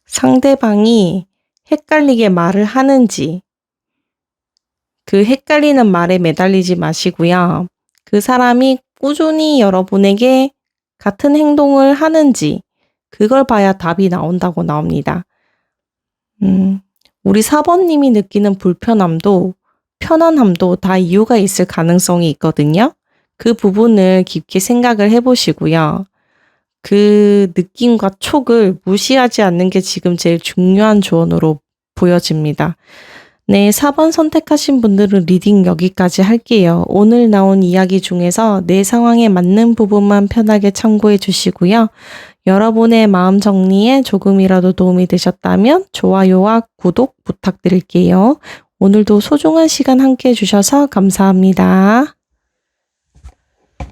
상대방이 헷갈리게 말을 하는지, 그 헷갈리는 말에 매달리지 마시고요. 그 사람이 꾸준히 여러분에게 같은 행동을 하는지, 그걸 봐야 답이 나온다고 나옵니다. 우리 4번님이 느끼는 불편함도 편안함도 다 이유가 있을 가능성이 있거든요. 그 부분을 깊게 생각을 해보시고요. 그 느낌과 촉을 무시하지 않는 게 지금 제일 중요한 조언으로 보여집니다. 네, 4번 선택하신 분들은 리딩 여기까지 할게요. 오늘 나온 이야기 중에서 내 상황에 맞는 부분만 편하게 참고해 주시고요. 여러분의 마음 정리에 조금이라도 도움이 되셨다면 좋아요와 구독 부탁드릴게요. 오늘도 소중한 시간 함께 해주셔서 감사합니다.